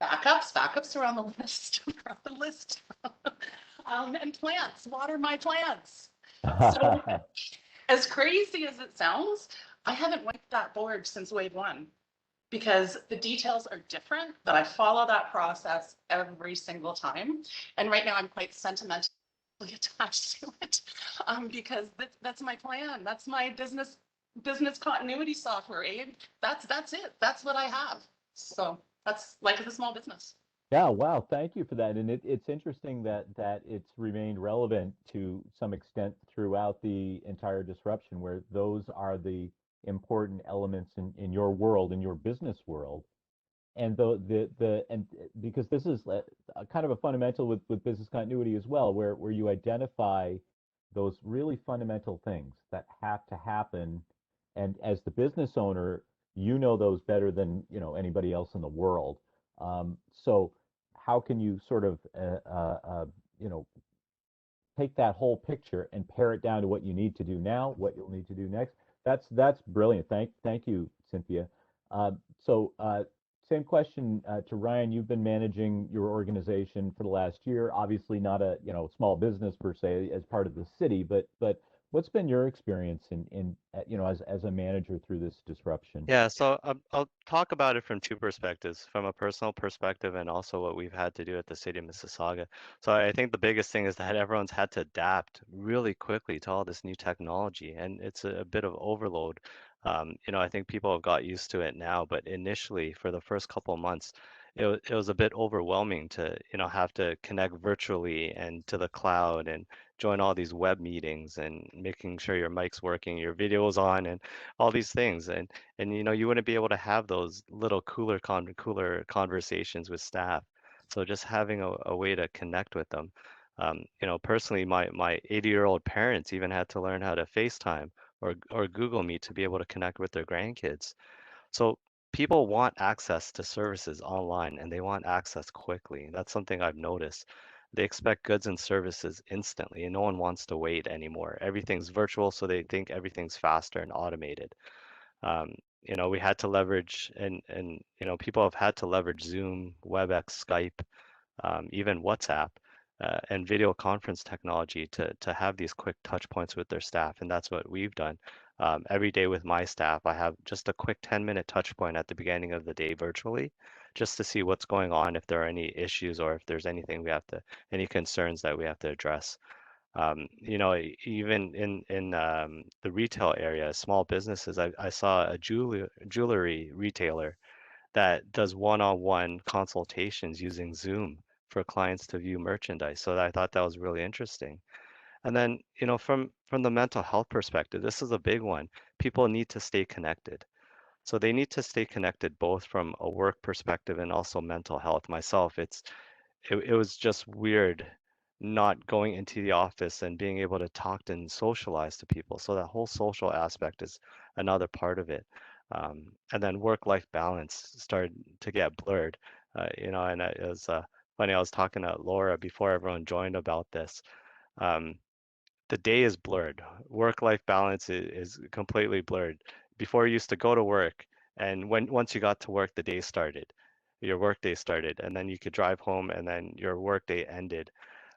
Backups are on the list. And plants, water my plants. So as crazy as it sounds, I haven't wiped that board since wave one because the details are different, but I follow that process every single time. And right now I'm quite sentimentally attached to it because that's my plan. That's my business continuity software, Abe. That's it. That's what I have. So that's life of a small business. Yeah, wow, thank you for that. And it's interesting that it's remained relevant to some extent throughout the entire disruption, where those are the important elements in your world, in your business world. And and because this is a kind of a fundamental with business continuity as well, where you identify those really fundamental things that have to happen. And as the business owner, you know those better than anybody else in the world. So how can you sort of you know take that whole picture and pare it down to what you need to do now, what you'll need to do next? That's brilliant. Thank you, Cynthia. So same question to Ryan. You've been managing your organization for the last year. Obviously, not a small business per se as part of the city, but what's been your experience in as a manager through this disruption? Yeah, so I'll talk about it from two perspectives, from a personal perspective and also what we've had to do at the city of Mississauga. So I think the biggest thing is that everyone's had to adapt really quickly to all this new technology, and it's a bit of overload. I think people have got used to it now, but initially, for the first couple of months, it was a bit overwhelming to, have to connect virtually and to the cloud and join all these web meetings and making sure your mic's working, your video's on, and all these things. And you wouldn't be able to have those little cooler conversations with staff. So just having a way to connect with them. Personally, my 80-year-old parents even had to learn how to FaceTime or Google Meet to be able to connect with their grandkids. So people want access to services online and they want access quickly. That's something I've noticed. They expect goods and services instantly, and no one wants to wait anymore. Everything's virtual, so they think everything's faster and automated. Um, we had to leverage and people have had to leverage Zoom, WebEx, Skype, even WhatsApp, and video conference technology to have these quick touch points with their staff, and that's what we've done. Every day with my staff, I have just a quick 10-minute touch point at the beginning of the day virtually, just to see what's going on, if there are any issues or if there's anything any concerns that we have to address. Even in the retail area, small businesses, I saw a jewelry retailer that does one-on-one consultations using Zoom for clients to view merchandise. So I thought that was really interesting. And then, from the mental health perspective, this is a big one. People need to stay connected. So they need to stay connected both from a work perspective and also mental health. Myself, it was just weird not going into the office and being able to talk and socialize to people. So that whole social aspect is another part of it. And then work-life balance started to get blurred. And it was funny. I was talking to Laura before everyone joined about this. Um, the day is blurred. Work-life balance is completely blurred. Before you used to go to work, and once you got to work, the day started. Your work day started, and then you could drive home, and then your work day ended.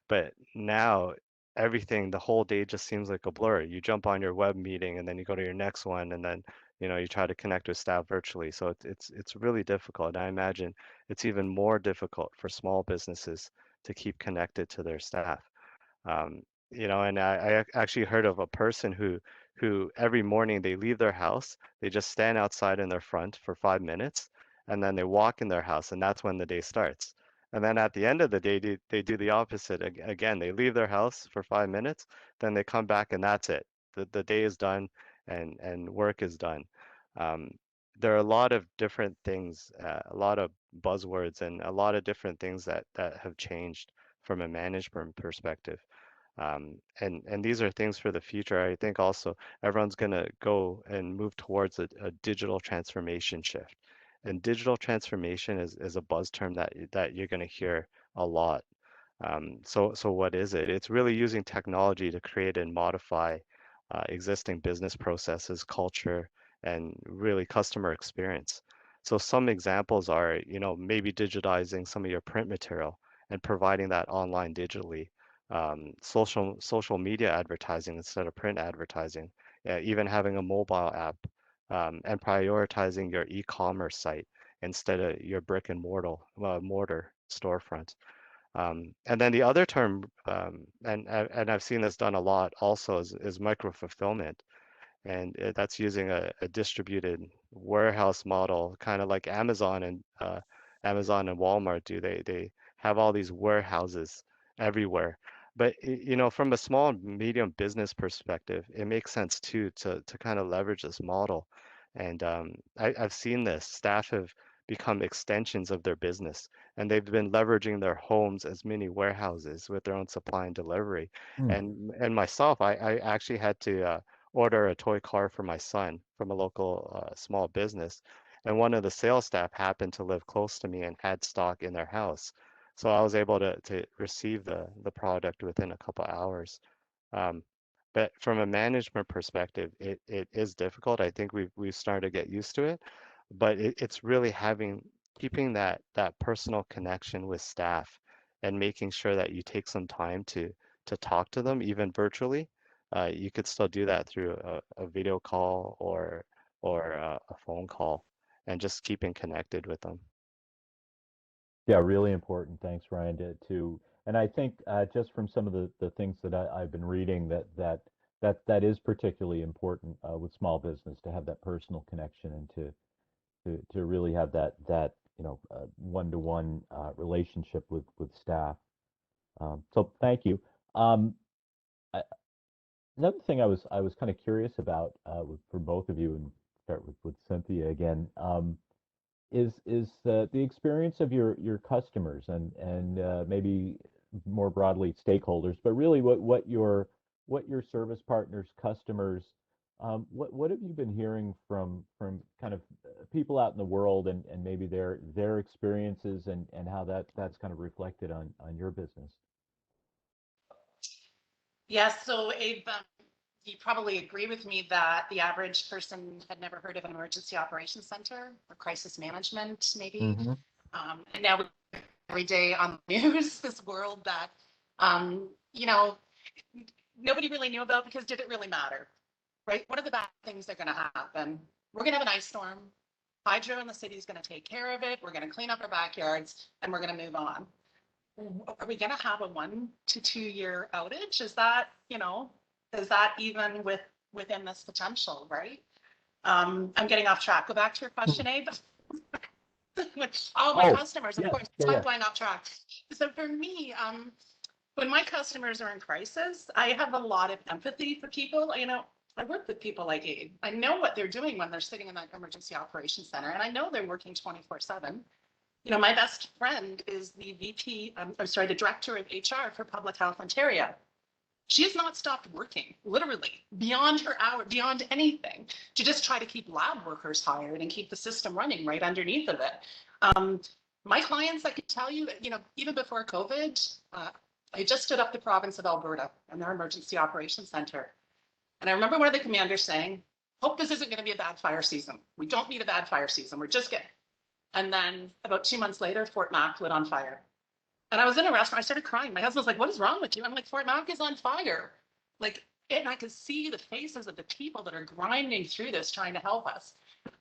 But now everything, the whole day just seems like a blur. You jump on your web meeting and then you go to your next one and then you try to connect with staff virtually. So it's really difficult. And I imagine it's even more difficult for small businesses to keep connected to their staff. Um, and I actually heard of a person who every morning they leave their house, they just stand outside in their front for 5 minutes, and then they walk in their house, and that's when the day starts. And then at the end of the day, they do the opposite again. They leave their house for 5 minutes, then they come back, and that's it. The day is done, and work is done. Um, there are a lot of different things, a lot of buzzwords, and a lot of different things that have changed from a management perspective. And these are things for the future. I think also everyone's going to go and move towards a digital transformation shift. And digital transformation is a buzz term that you're going to hear a lot. So what is it? It's really using technology to create and modify existing business processes, culture, and really customer experience. So some examples are, maybe digitizing some of your print material and providing that online digitally. Social media advertising instead of print advertising, even having a mobile app, and prioritizing your e-commerce site instead of your brick and mortar storefront. And then the other term, and I've seen this done a lot also, is micro fulfillment, and that's using a distributed warehouse model, kind of like Amazon and Walmart do. They have all these warehouses everywhere. But from a small and medium business perspective, it makes sense too to kind of leverage this model. And I've seen this. Staff have become extensions of their business, and they've been leveraging their homes as mini warehouses with their own supply and delivery. Hmm. And myself, I actually had to order a toy car for my son from a local small business. And one of the sales staff happened to live close to me and had stock in their house. So I was able to receive the product within a couple hours. Um, but from a management perspective, it is difficult. I think we've started to get used to it, but it's really keeping that personal connection with staff and making sure that you take some time to talk to them, even virtually. You could still do that through a video call or a phone call, and just keeping connected with them. Yeah, really important. Thanks, Ryan. And I think just from some of the things that I've been reading, that is particularly important with small business, to have that personal connection and to really have that one-to-one relationship with staff. So thank you. Um, I, Another thing I was kind of curious about for both of you, and start with Cynthia again. Is the experience of your customers and maybe more broadly stakeholders, but really what your service partners, customers, what have you been hearing from kind of people out in the world, and maybe their experiences, and how that's kind of reflected on your business? Yes, so Abe, you probably agree with me that the average person had never heard of an emergency operations center or crisis management, maybe. Hmm. And now every day on the news, this world that, um, you know, nobody really knew about, because did it really matter, right? What are the bad things that are going to happen? We're going to have an ice storm. Hydro in the city is going to take care of it. We're going to clean up our backyards, and we're going to move on. Are we going to have a 1 to 2 year outage? Is that even within this potential, right? I'm getting off track. Go back to your question, Abe. With all my Oh, customers, of yeah, course, yeah, I'm yeah. going off track. So for me, when my customers are in crisis, I have a lot of empathy for people. I work with people like Abe. I know what they're doing when they're sitting in that emergency operations center, and I know they're working 24/7. You know, my best friend is the VP, I'm sorry, the director of HR for Public Health Ontario. She has not stopped working, literally, beyond her hour, beyond anything, to just try to keep lab workers hired and keep the system running right underneath of it. My clients, I can tell you, you know, even before COVID, I just stood up the province of Alberta and their emergency operations center. And I remember one of the commanders saying, hope this isn't going to be a bad fire season. We don't need a bad fire season. We're just getting. And then about 2 months later, Fort Mac lit on fire. And I was in a restaurant, I started crying. My husband was like, what is wrong with you? I'm like, Fort Mac is on fire. Like, and I could see the faces of the people that are grinding through this, trying to help us.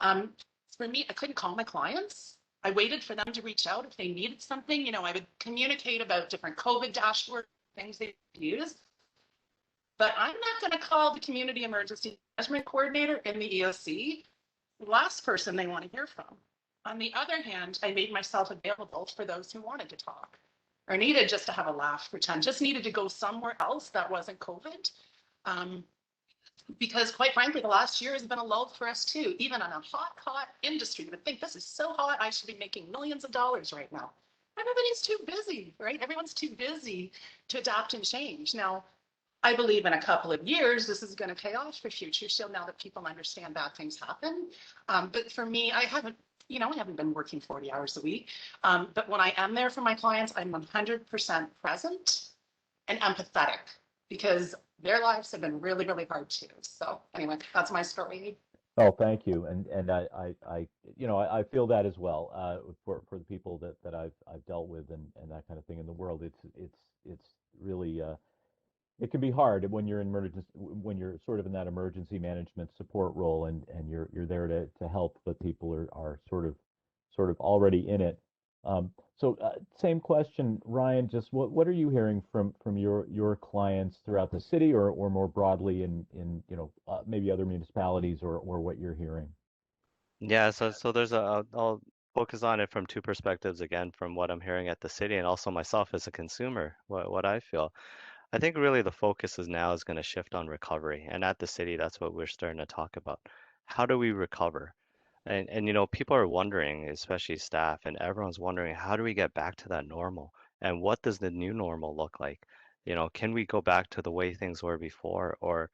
For me, I couldn't call my clients. I waited for them to reach out if they needed something. You know, I would communicate about different COVID dashboard things they could use. But I'm not going to call the community emergency management coordinator in the EOC the last person they want to hear from. On the other hand, I made myself available for those who wanted to talk or needed just to have a laugh, pretend, just needed to go somewhere else that wasn't COVID. Because quite frankly, the last year has been a lull for us too. Even on a hot industry, you would think this is so hot, I should be making millions of dollars right now. Everybody's too busy, right? Everyone's too busy to adapt and change. Now, I believe in a couple of years, this is going to pay off for future show now that people understand bad things happen. But for me, I haven't been working 40 hours a week. But when I am there for my clients, I'm 100% present and empathetic because their lives have been really, really hard too. So anyway, that's my story. Oh, thank you. And I feel that as well. For the people that I've dealt with and that kind of thing in the world, it's really it can be hard when you're when you're sort of in that emergency management support role and you're there to help, but people are sort of already in it. So same question, Ryan, just what are you hearing from your clients throughout the city or more broadly in maybe other municipalities or what you're hearing? Yeah, so there's I'll focus on it from two perspectives again, from what I'm hearing at the city and also myself as a consumer, what I feel. I think really the focus is now is going to shift on recovery. And at the city, that's what we're starting to talk about. How do we recover? And people are wondering, especially staff, and everyone's wondering, how do we get back to that normal? And what does the new normal look like? Can we go back to the way things were before, or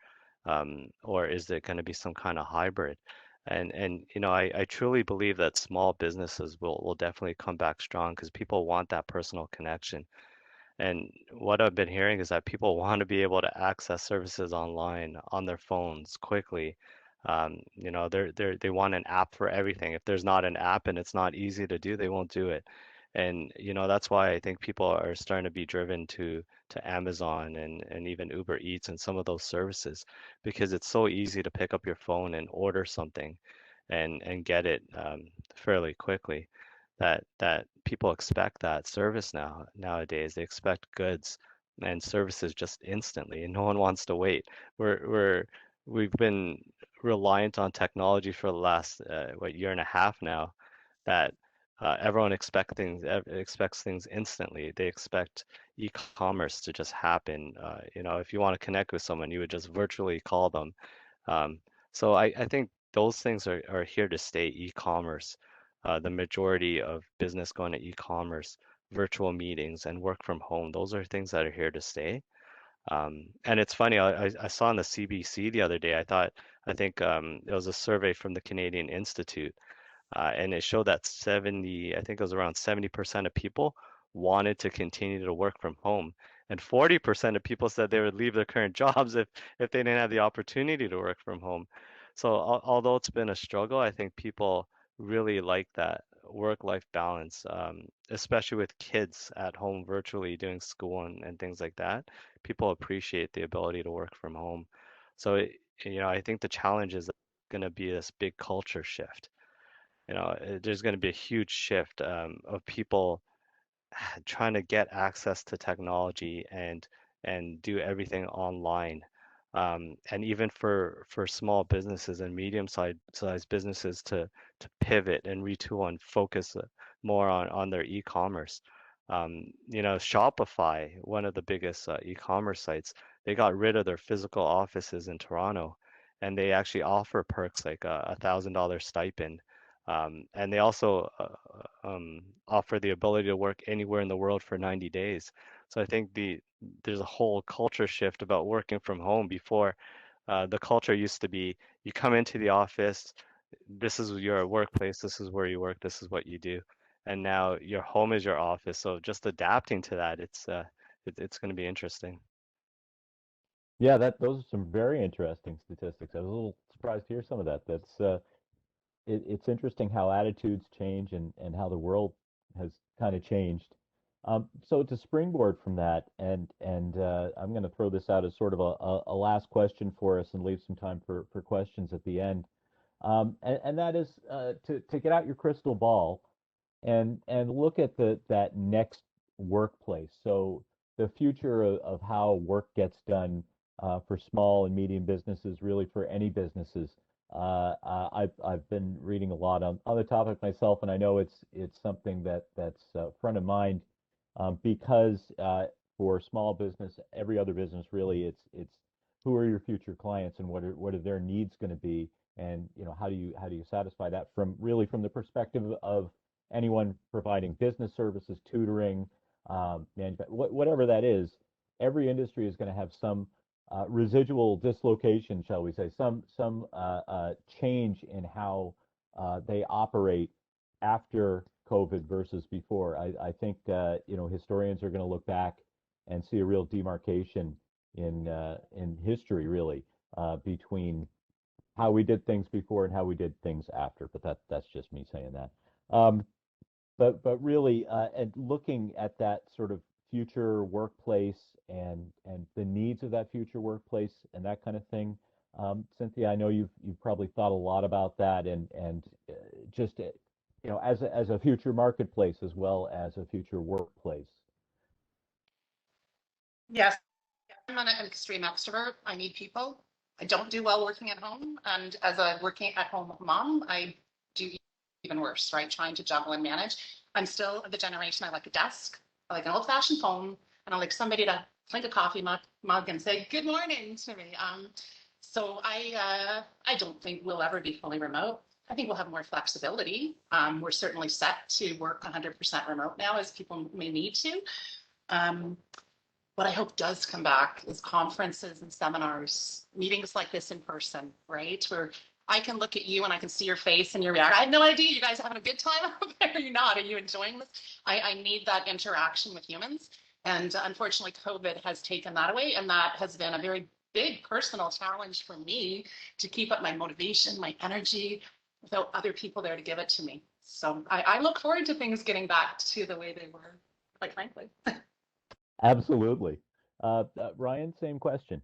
is there going to be some kind of hybrid? And I truly believe that small businesses will definitely come back strong because people want that personal connection. And what I've been hearing is that people want to be able to access services online on their phones quickly. They want an app for everything. If there's not an app and it's not easy to do, they won't do it. And that's why I think people are starting to be driven to Amazon and even Uber Eats and some of those services because it's so easy to pick up your phone and order something and get it fairly quickly that people expect that service nowadays. They expect goods and services just instantly, and no one wants to wait. We've been reliant on technology for the last year and a half now, that everyone expects things instantly. They expect e-commerce to just happen. If you want to connect with someone, you would just virtually call them. So I think those things are here to stay. E-commerce, the majority of business going to e-commerce, virtual meetings, and work from home. Those are things that are here to stay. And it's funny, I saw on the CBC the other day, I think it was a survey from the Canadian Institute, and it showed that I think it was around 70% of people wanted to continue to work from home. And 40% of people said they would leave their current jobs if they didn't have the opportunity to work from home. So although it's been a struggle, I think people really like that work-life balance, especially with kids at home virtually doing school and things like that. People appreciate the ability to work from home. So I think the challenge is going to be this big culture shift. There's going to be a huge shift of people trying to get access to technology and do everything online. And even for small businesses and medium-sized businesses to pivot and retool and focus more on their e-commerce. Shopify, one of the biggest e-commerce sites, they got rid of their physical offices in Toronto, and they actually offer perks like $1,000 stipend And they also offer the ability to work anywhere in the world for 90 days. So I think there's a whole culture shift about working from home. Before, the culture used to be you come into the office, this is your workplace, this is where you work, this is what you do. And now your home is your office. So just adapting to that, it's going to be interesting. Yeah, those are some very interesting statistics. I was a little surprised to hear some of that. It's interesting how attitudes change and how the world has kind of changed. So to springboard from that, and I'm going to throw this out as sort of a last question for us and leave some time for questions at the end. And that is to get out your crystal ball and look at that next workplace. So the future of how work gets done for small and medium businesses, really for any businesses. I've been reading a lot on the topic myself, and I know it's something that's front of mind because for small business, every other business really, it's who are your future clients and what are their needs going to be, and how do you satisfy that from the perspective of anyone providing business services, tutoring, whatever that is. Every industry is going to have some residual dislocation, shall we say, some change in how they operate after COVID versus before. I think historians are going to look back and see a real demarcation in history, really, between how we did things before and how we did things after. But that's just me saying that. But really, and looking at that sort of future workplace and the needs of that future workplace and that kind of thing. Cynthia, I know you've probably thought a lot about that and just as a future marketplace as well as a future workplace. Yes, I'm an extreme extrovert. I need people. I don't do well working at home. And as a working at home mom, I do even worse, right? Trying to juggle and manage. I'm still of the generation, I like a desk, I like an old fashioned phone, and I like somebody to clink a coffee mug and say good morning to me. So I don't think we'll ever be fully remote. I think we'll have more flexibility. We're certainly set to work 100% remote now, as people may need to. What I hope does come back is conferences and seminars, meetings like this in person, right? Where I can look at you and I can see your face and your reaction. I have no idea. You guys are having a good time out there? Are you not? Are you enjoying this? I need that interaction with humans. And unfortunately, COVID has taken that away. And that has been a very big personal challenge for me to keep up my motivation, my energy, without other people there to give it to me. So I look forward to things getting back to the way they were, quite frankly. Absolutely. Ryan, same question.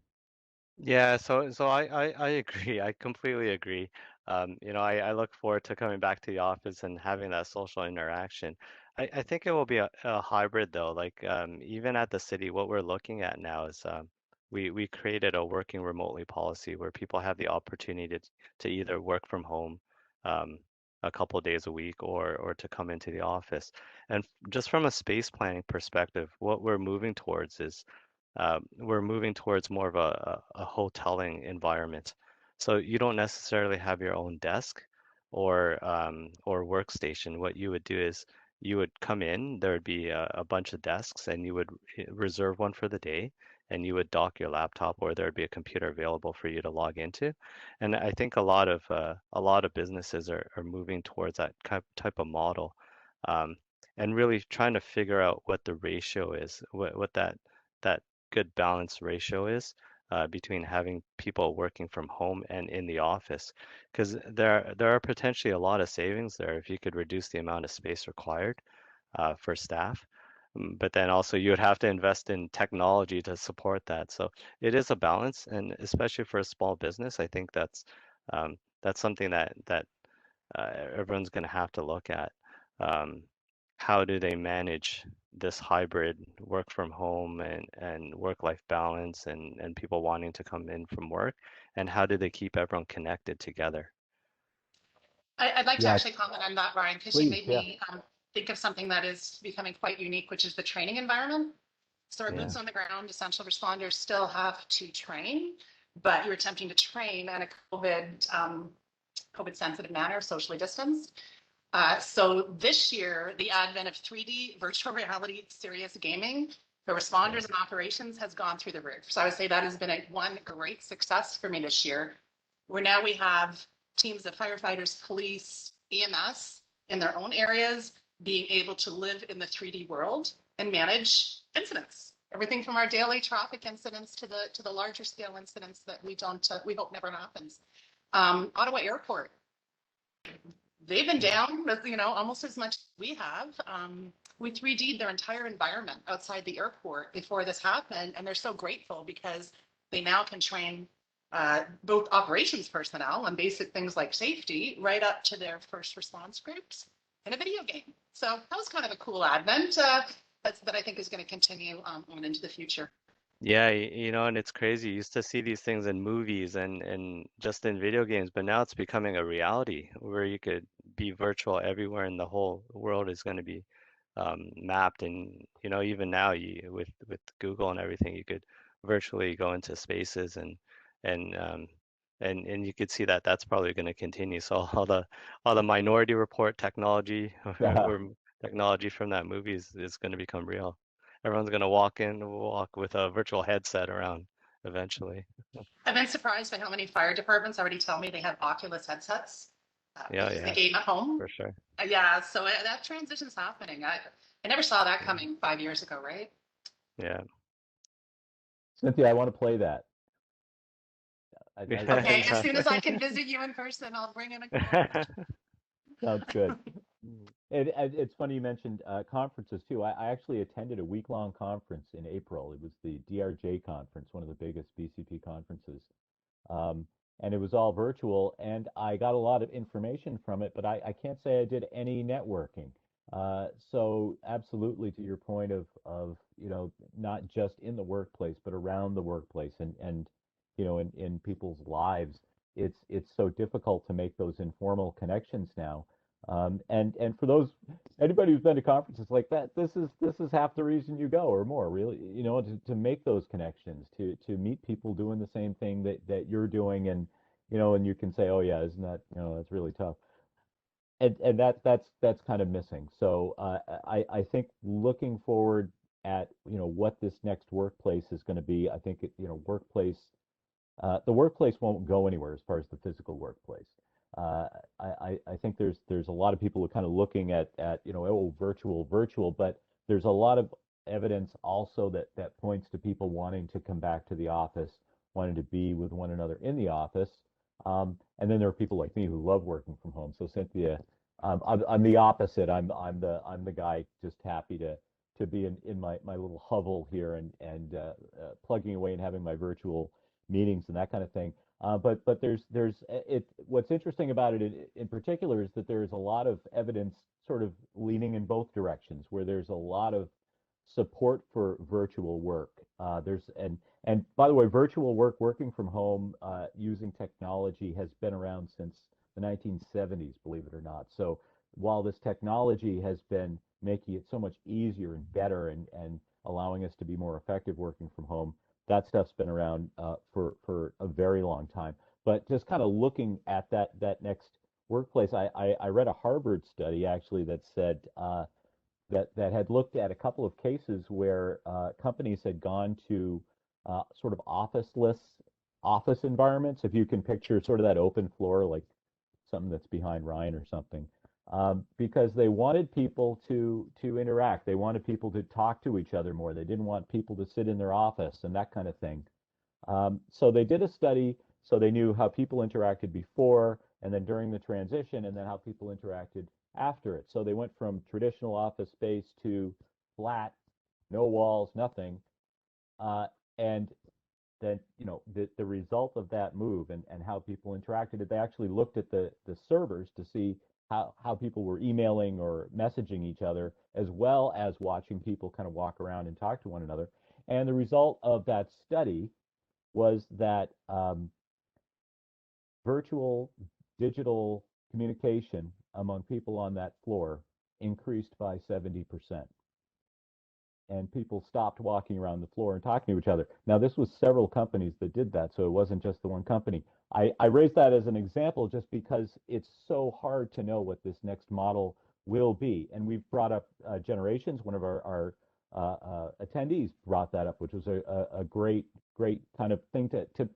Yeah, so I agree. I completely agree. I look forward to coming back to the office and having that social interaction. I think it will be a hybrid though. Like even at the city, what we're looking at now is we created a working remotely policy where people have the opportunity to either work from home um, a couple of days a week or to come into the office. And just from a space planning perspective, what we're moving towards more of a hoteling environment. So you don't necessarily have your own desk or workstation. What you would do is you would come in, there would be a bunch of desks, and you would reserve one for the day, and you would dock your laptop, or there would be a computer available for you to log into. And I think a lot of businesses are moving towards that type of model, and really trying to figure out what the ratio is, what that good balance ratio is between having people working from home and in the office, because there are potentially a lot of savings there if you could reduce the amount of space required for staff. But then also you would have to invest in technology to support that. So it is a balance, and especially for a small business, I think that's something that everyone's going to have to look at. Um, how do they manage this hybrid work from home and work-life balance and people wanting to come in from work? And how do they keep everyone connected together? I'd like to Yeah, actually comment on that, Brian, because you please. made Yeah. me think of something that is becoming quite unique, which is the training environment. So our Yeah. boots on the ground, essential responders still have to train, but you're attempting to train and a COVID COVID sensitive manner, socially distanced. So this year, the advent of 3D virtual reality serious gaming for responders and operations has gone through the roof. So I would say that has been one great success for me this year, where now we have teams of firefighters, police, EMS in their own areas being able to live in the 3D world and manage incidents. Everything from our daily traffic incidents to the larger scale incidents that we hope never happens. Ottawa Airport, they've been down, almost as much as we have. We 3D'd their entire environment outside the airport before this happened, and they're so grateful because they now can train both operations personnel on basic things like safety, right up to their first response groups in a video game. So that was kind of a cool advent that I think is going to continue on into the future. Yeah, and it's crazy. You used to see these things in movies and just in video games, but now it's becoming a reality where you could be virtual everywhere and the whole world is going to be mapped. And even now, with Google and everything, you could virtually go into spaces and um, and you could see that that's probably going to continue. So all the Minority Report technology or technology from that movie is going to become real. Everyone's gonna walk with a virtual headset around eventually. I've been surprised by how many fire departments already tell me they have Oculus headsets Yeah, because they yeah, game at home. for sure. Yeah, so that transition's happening. I never saw that coming 5 years ago, right? Yeah. Cynthia, I want to play that. Yeah, Okay, as soon exactly. as I can visit you in person, I'll bring in a camera. Sounds good. It's funny you mentioned conferences too. I actually attended a week-long conference in April. It was the DRJ conference, one of the biggest BCP conferences. Um, and it was all virtual, and I got a lot of information from it, but I can't say I did any networking. So absolutely to your point of not just in the workplace, but around the workplace and in people's lives. It's so difficult to make those informal connections now. And for anybody who's been to conferences like that, this is half the reason you go or more, really, to make those connections, to meet people doing the same thing that you're doing, and you can say, oh yeah, isn't that, that's really tough. And that's kind of missing. So I think looking forward at what this next workplace is going to be, I think the workplace won't go anywhere as far as the physical workplace. I think there's a lot of people who are kind of looking at virtual, but there's a lot of evidence also that points to people wanting to come back to the office, wanting to be with one another in the office. And then there are people like me who love working from home. So Cynthia, I'm the opposite. I'm the guy just happy to be in my little hovel here and plugging away and having my virtual meetings and that kind of thing. But what's interesting about it in particular is that there's a lot of evidence sort of leaning in both directions, where there's a lot of support for virtual work. And by the way, virtual work, working from home using technology, has been around since the 1970s, believe it or not. So while this technology has been making it so much easier and better and allowing us to be more effective working from home, that stuff's been around for a very long time. But just kind of looking at that next workplace, I read a Harvard study actually that said that had looked at a couple of cases where companies had gone to sort of office environments. If you can picture sort of that open floor, like something that's behind Ryan or something, because they wanted people to interact. They wanted people to talk to each other more. They didn't want people to sit in their office and that kind of thing. So they did a study, so they knew how people interacted before and then during the transition, and then how people interacted after it. So they went from traditional office space to flat, no walls, nothing. And then, the result of that move and how people interacted, they actually looked at the servers to see how people were emailing or messaging each other, as well as watching people kind of walk around and talk to one another. And the result of that study was that virtual digital communication among people on that floor increased by 70%. and people stopped walking around the floor and talking to each other. Now, this was several companies that did that, so it wasn't just the one company. I raise that as an example just because it's so hard to know what this next model will be. And we've brought up generations. One of our attendees brought that up, which was a great kind of thing to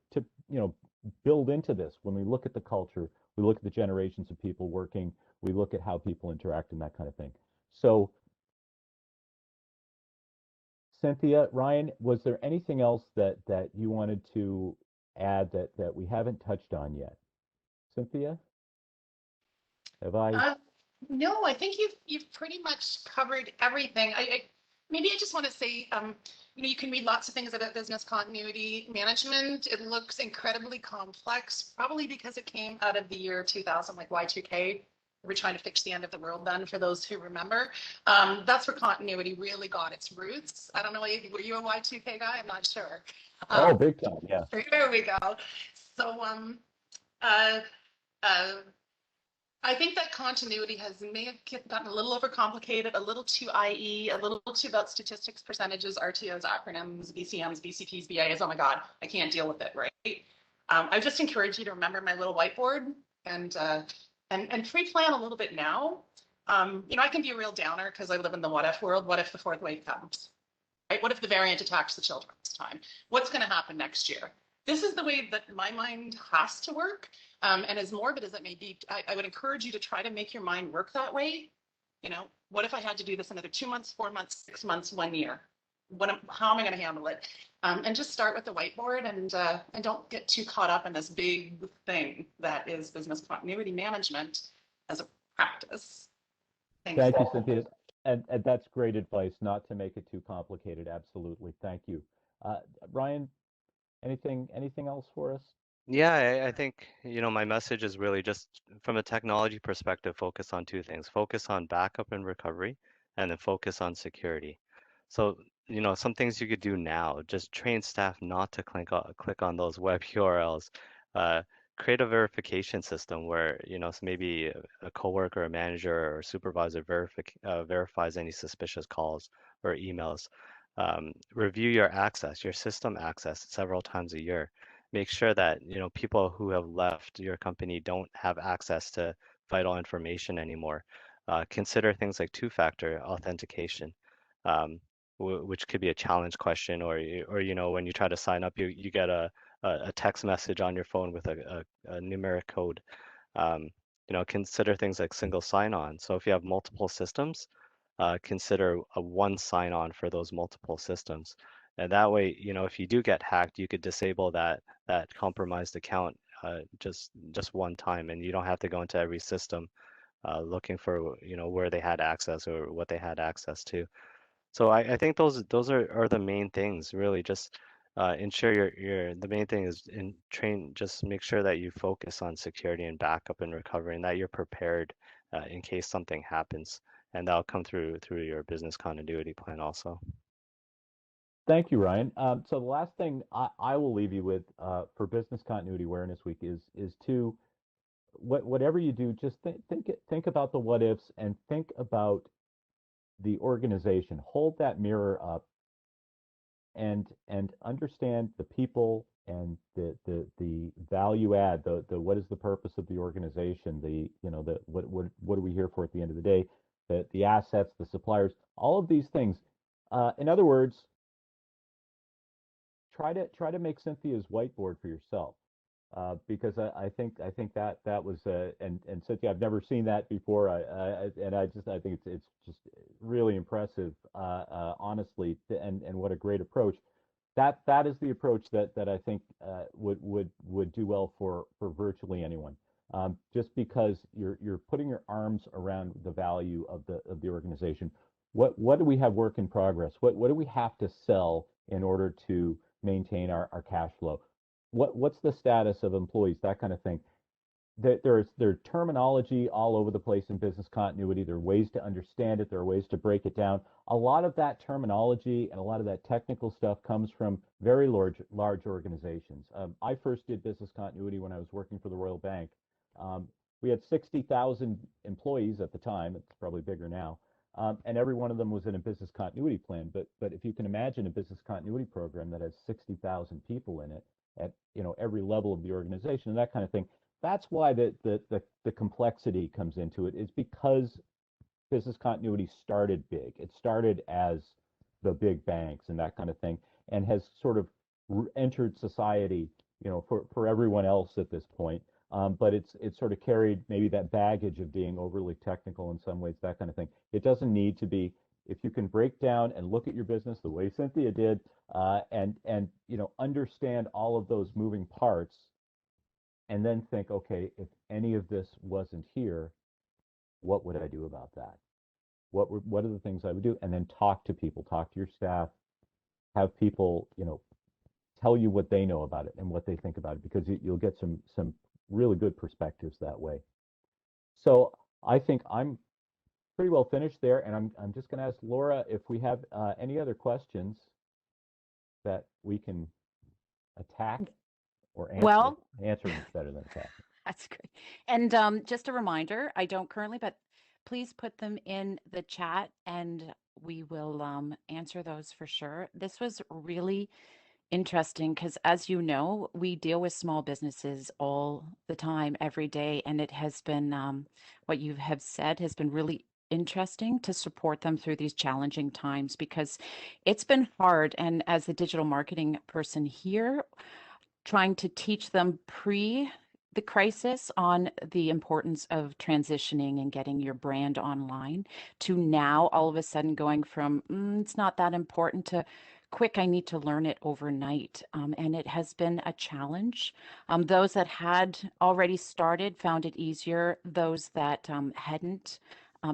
build into this. When we look at the culture, we look at the generations of people working, we look at how people interact and that kind of thing. So, Cynthia, Ryan, was there anything else that you wanted to add that we haven't touched on yet? Cynthia, have I? No, I think you've pretty much covered everything. Maybe I just want to say, you can read lots of things about business continuity management. It looks incredibly complex, probably because it came out of the year 2000, like Y2K. We're trying to fix the end of the world then, for those who remember. That's where continuity really got its roots. I don't know, were you a Y2K guy? I'm not sure. Oh, big time, yeah. There we go. So, uh, I think that continuity may have gotten a little overcomplicated, a little too IE, a little too about statistics, percentages, RTOs, acronyms, BCMs, BCPs, BIAs. Oh my God, I can't deal with it, right? I just encourage you to remember my little whiteboard and pre-plan a little bit now. I can be a real downer because I live in the what if world. What if the fourth wave comes? Right? What if the variant attacks the children this time? What's going to happen next year? This is the way that my mind has to work. And as morbid as it may be, I would encourage you to try to make your mind work that way. What if I had to do this another 2 months, 4 months, 6 months, 1 year? How am I going to handle it? And just start with the whiteboard and don't get too caught up in this big thing that is business continuity management as a practice. Thank you, Cynthia. And that's great advice, not to make it too complicated. Absolutely. Thank you. Ryan, anything else for us? Yeah, I think, my message is really just from a technology perspective, focus on two things. Focus on backup and recovery, and then focus on security. So, some things you could do now, just train staff not to click on those web URLs. Create a verification system where, so maybe a coworker, a manager, or supervisor verifies any suspicious calls or emails. Review your access, your system access several times a year. Make sure that people who have left your company don't have access to vital information anymore. Consider things like two-factor authentication, which could be a challenge question, or when you try to sign up, you get a text message on your phone with a numeric code. Consider things like single sign-on. So if you have multiple systems, consider a one sign-on for those multiple systems. And that way, if you do get hacked, you could disable that compromised account just one time, and you don't have to go into every system looking for where they had access or what they had access to. So I think those are the main things, really. Just ensure the main thing is just make sure that you focus on security and backup and recovery, and that you're prepared in case something happens, and that'll come through your business continuity plan also. Thank you, Ryan. So the last thing I will leave you with for Business Continuity Awareness Week is to whatever you do, just think about the what ifs and think about the organization. Hold that mirror up and understand the people and the value add. The what is the purpose of the organization? What are we here for at the end of the day? The assets, the suppliers, all of these things. In other words, try to make Cynthia's whiteboard for yourself, because I think that was and Cynthia, I've never seen that before. I think it's just really impressive, honestly, and what a great approach. That is the approach that I think would do well for virtually anyone. Just because you're putting your arms around the value of the organization. What do we have work in progress? What do we have to sell in order to maintain our cash flow? What's the status of employees? That kind of thing. There's terminology all over the place in business continuity. There are ways to understand it. There are ways to break it down. A lot of that terminology and a lot of that technical stuff comes from very large organizations. I first did business continuity when I was working for the Royal Bank. We had 60,000 employees at the time. It's probably bigger now. and every one of them was in a business continuity plan. But if you can imagine a business continuity program that has 60,000 people in it at every level of the organization and that kind of thing, that's why the complexity comes into it, is because business continuity started big. It started as the big banks and that kind of thing, and has sort of entered society, for everyone else at this point. But it's sort of carried maybe that baggage of being overly technical in some ways, that kind of thing. It doesn't need to be. If you can break down and look at your business the way Cynthia did, and understand all of those moving parts, and then think, okay, if any of this wasn't here, what would I do about that? What are the things I would do? And then talk to people, talk to your staff, have people, tell you what they know about it and what they think about it, because you'll get some really good perspectives that way. So I think I'm pretty well finished there, and I'm just going to ask Laura if we have any other questions that we can attack or answer. Well, Answering is better than attacking. that's great. And just a reminder, I don't currently, but please put them in the chat and we will answer those for sure. This was really interesting because, as you know, we deal with small businesses all the time, every day, and it has been what you have said has been really interesting to support them through these challenging times, because it's been hard. And as the digital marketing person here, trying to teach them pre the crisis on the importance of transitioning and getting your brand online, to now all of a sudden going from it's not that important to quick, I need to learn it overnight. And it has been a challenge. Those that had already started found it easier. Those that hadn't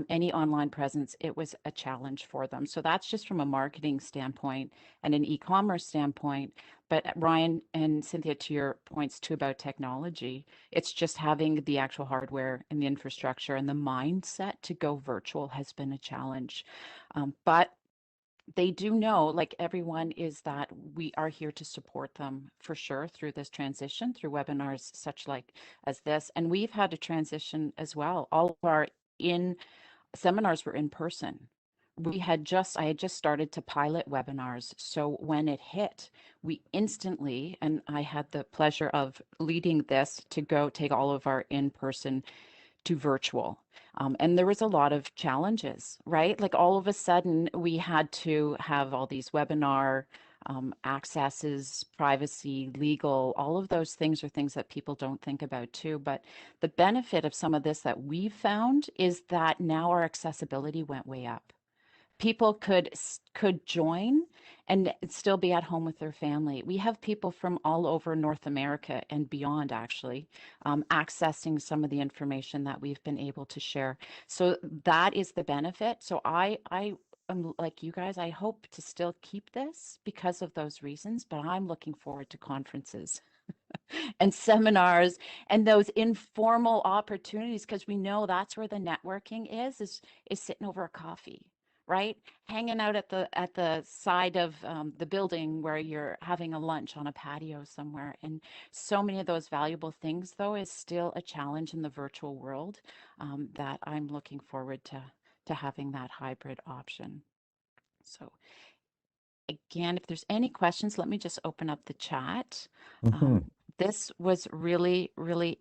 any online presence, it was a challenge for them. So that's just from a marketing standpoint and an e-commerce standpoint. But Ryan and Cynthia, to your points too about technology, it's just having the actual hardware and the infrastructure and the mindset to go virtual has been a challenge. But they do know, like everyone, is that we are here to support them for sure through this transition, through webinars such like as this. And we've had to transition as well. All of our seminars were in person. I had just started to pilot webinars. So when it hit, we instantly, and I had the pleasure of leading this to go take all of our in-person to virtual. And there was a lot of challenges, right? Like all of a sudden we had to have all these webinar accesses, privacy, legal, all of those things are things that people don't think about too. But the benefit of some of this that we've found is that now our accessibility went way up. People could join and still be at home with their family. We have people from all over North America and beyond, actually, accessing some of the information that we've been able to share. So that is the benefit. So I am like you guys. I hope to still keep this because of those reasons, but I'm looking forward to conferences and seminars and those informal opportunities, because we know that's where the networking is sitting over a coffee, right? Hanging out at the side of the building where you're having a lunch on a patio somewhere. And so many of those valuable things, though, is still a challenge in the virtual world, that I'm looking forward to having that hybrid option. So again, if there's any questions, let me just open up the chat. This was really, really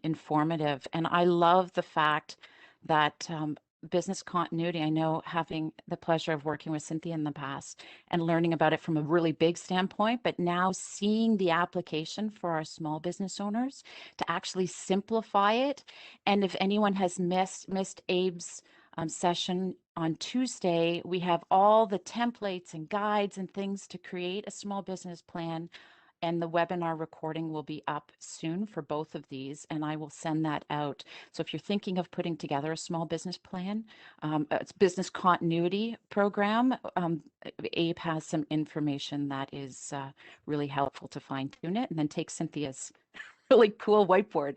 informative. And I love the fact that business continuity, I know, having the pleasure of working with Cynthia in the past and learning about it from a really big standpoint, but now seeing the application for our small business owners to actually simplify it. And if anyone has missed Abe's session on Tuesday, we have all the templates and guides and things to create a small business plan. And the webinar recording will be up soon for both of these, and I will send that out. So if you're thinking of putting together a small business plan, it's business continuity program, Abe has some information that is really helpful to fine tune it, and then take Cynthia's really cool whiteboard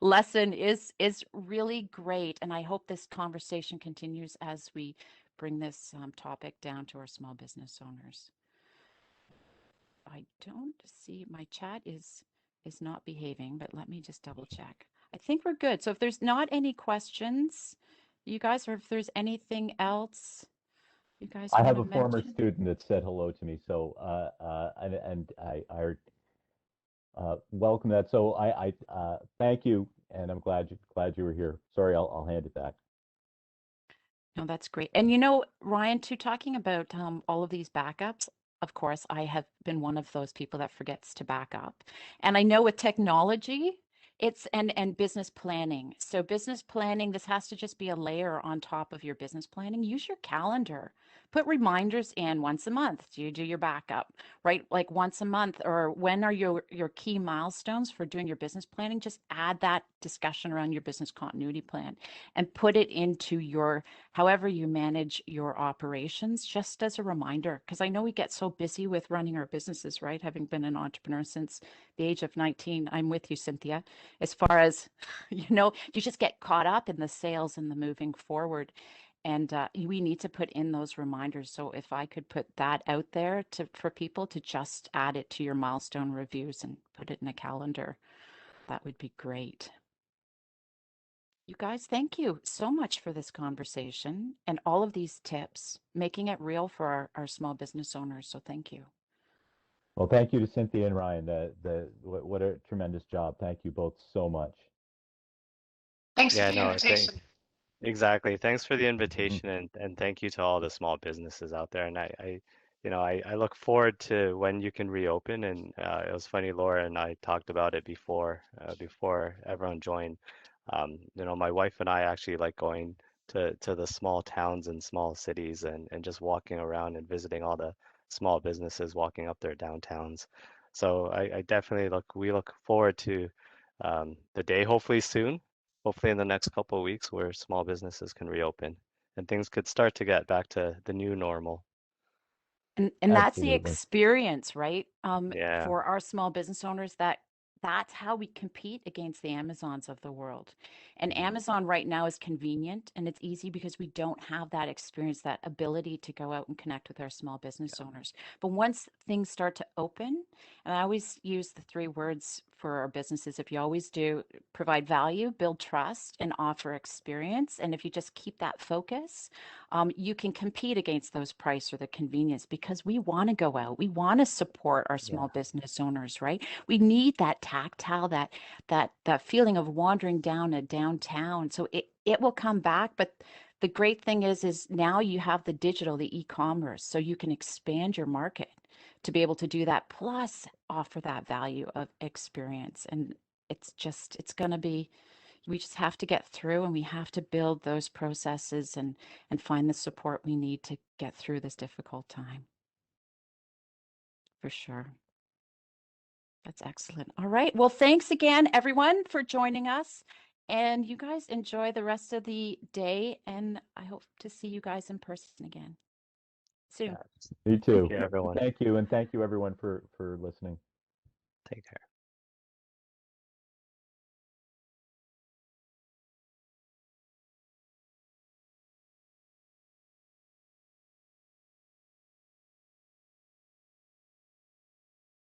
lesson is really great. And I hope this conversation continues as we bring this topic down to our small business owners. I don't see, my chat is not behaving, but let me just double check. I think we're good. So if there's not any questions You guys, or if there's anything else you guys I want have to a former mention? student that said hello to me, so and I welcome that. So I thank you, and I'm glad you were here. Sorry, I'll hand it back. No, that's great. And you know, Ryan, too, talking about all of these backups, of course, I have been one of those people that forgets to back up. And I know with technology, it's and business planning. So business planning, this has to just be a layer on top of your business planning. Use your calendar. Put reminders in once a month. Do you do your backup, right? Like once a month, or when are your key milestones for doing your business planning? Just add that discussion around your business continuity plan and put it into your however you manage your operations, just as a reminder, because I know we get so busy with running our businesses, right? Having been an entrepreneur since the age of 19, I'm with you, Cynthia, as far as, you just get caught up in the sales and the moving forward. And we need to put in those reminders. So if I could put that out there for people to just add it to your milestone reviews and put it in a calendar, that would be great. You guys, thank you so much for this conversation and all of these tips, making it real for our small business owners. So thank you. Well, thank you to Cynthia and Ryan. What a tremendous job. Thank you both so much. Thanks for Yeah, the no, thank invitation. exactly. Thanks for the invitation, and thank you to all the small businesses out there. And I look forward to when you can reopen. And it was funny, Laura and I talked about it before everyone joined. My wife and I actually like going to the small towns and small cities and just walking around and visiting all the small businesses, walking up their downtowns. So I definitely we look forward to the day, hopefully soon, hopefully in the next couple of weeks, where small businesses can reopen and things could start to get back to the new normal. And that's the Absolutely. experience, right? Yeah, For our small business owners, that's how we compete against the Amazons of the world. And Mhm. Amazon right now is convenient and it's easy because we don't have that experience, that ability to go out and connect with our small business owners. But once things start to open, and I always use the three words for our businesses, if you always do, provide value, build trust, and offer experience. And if you just keep that focus, you can compete against those price or the convenience because we want to go out. We want to support our Yeah. small business owners, right? We need that tactile, that feeling of wandering down a downtown. So it will come back, but the great thing is now you have the digital, the e-commerce, so you can expand your market to be able to do that, plus offer that value of experience. And it's going to be, we just have to get through, and we have to build those processes and find the support we need to get through this difficult time. For sure. That's excellent. All right. Well, thanks again, everyone, for joining us. And you guys enjoy the rest of the day. And I hope to see you guys in person again soon. Me thank too. you, everyone. Thank you, and thank you everyone for listening. Take care.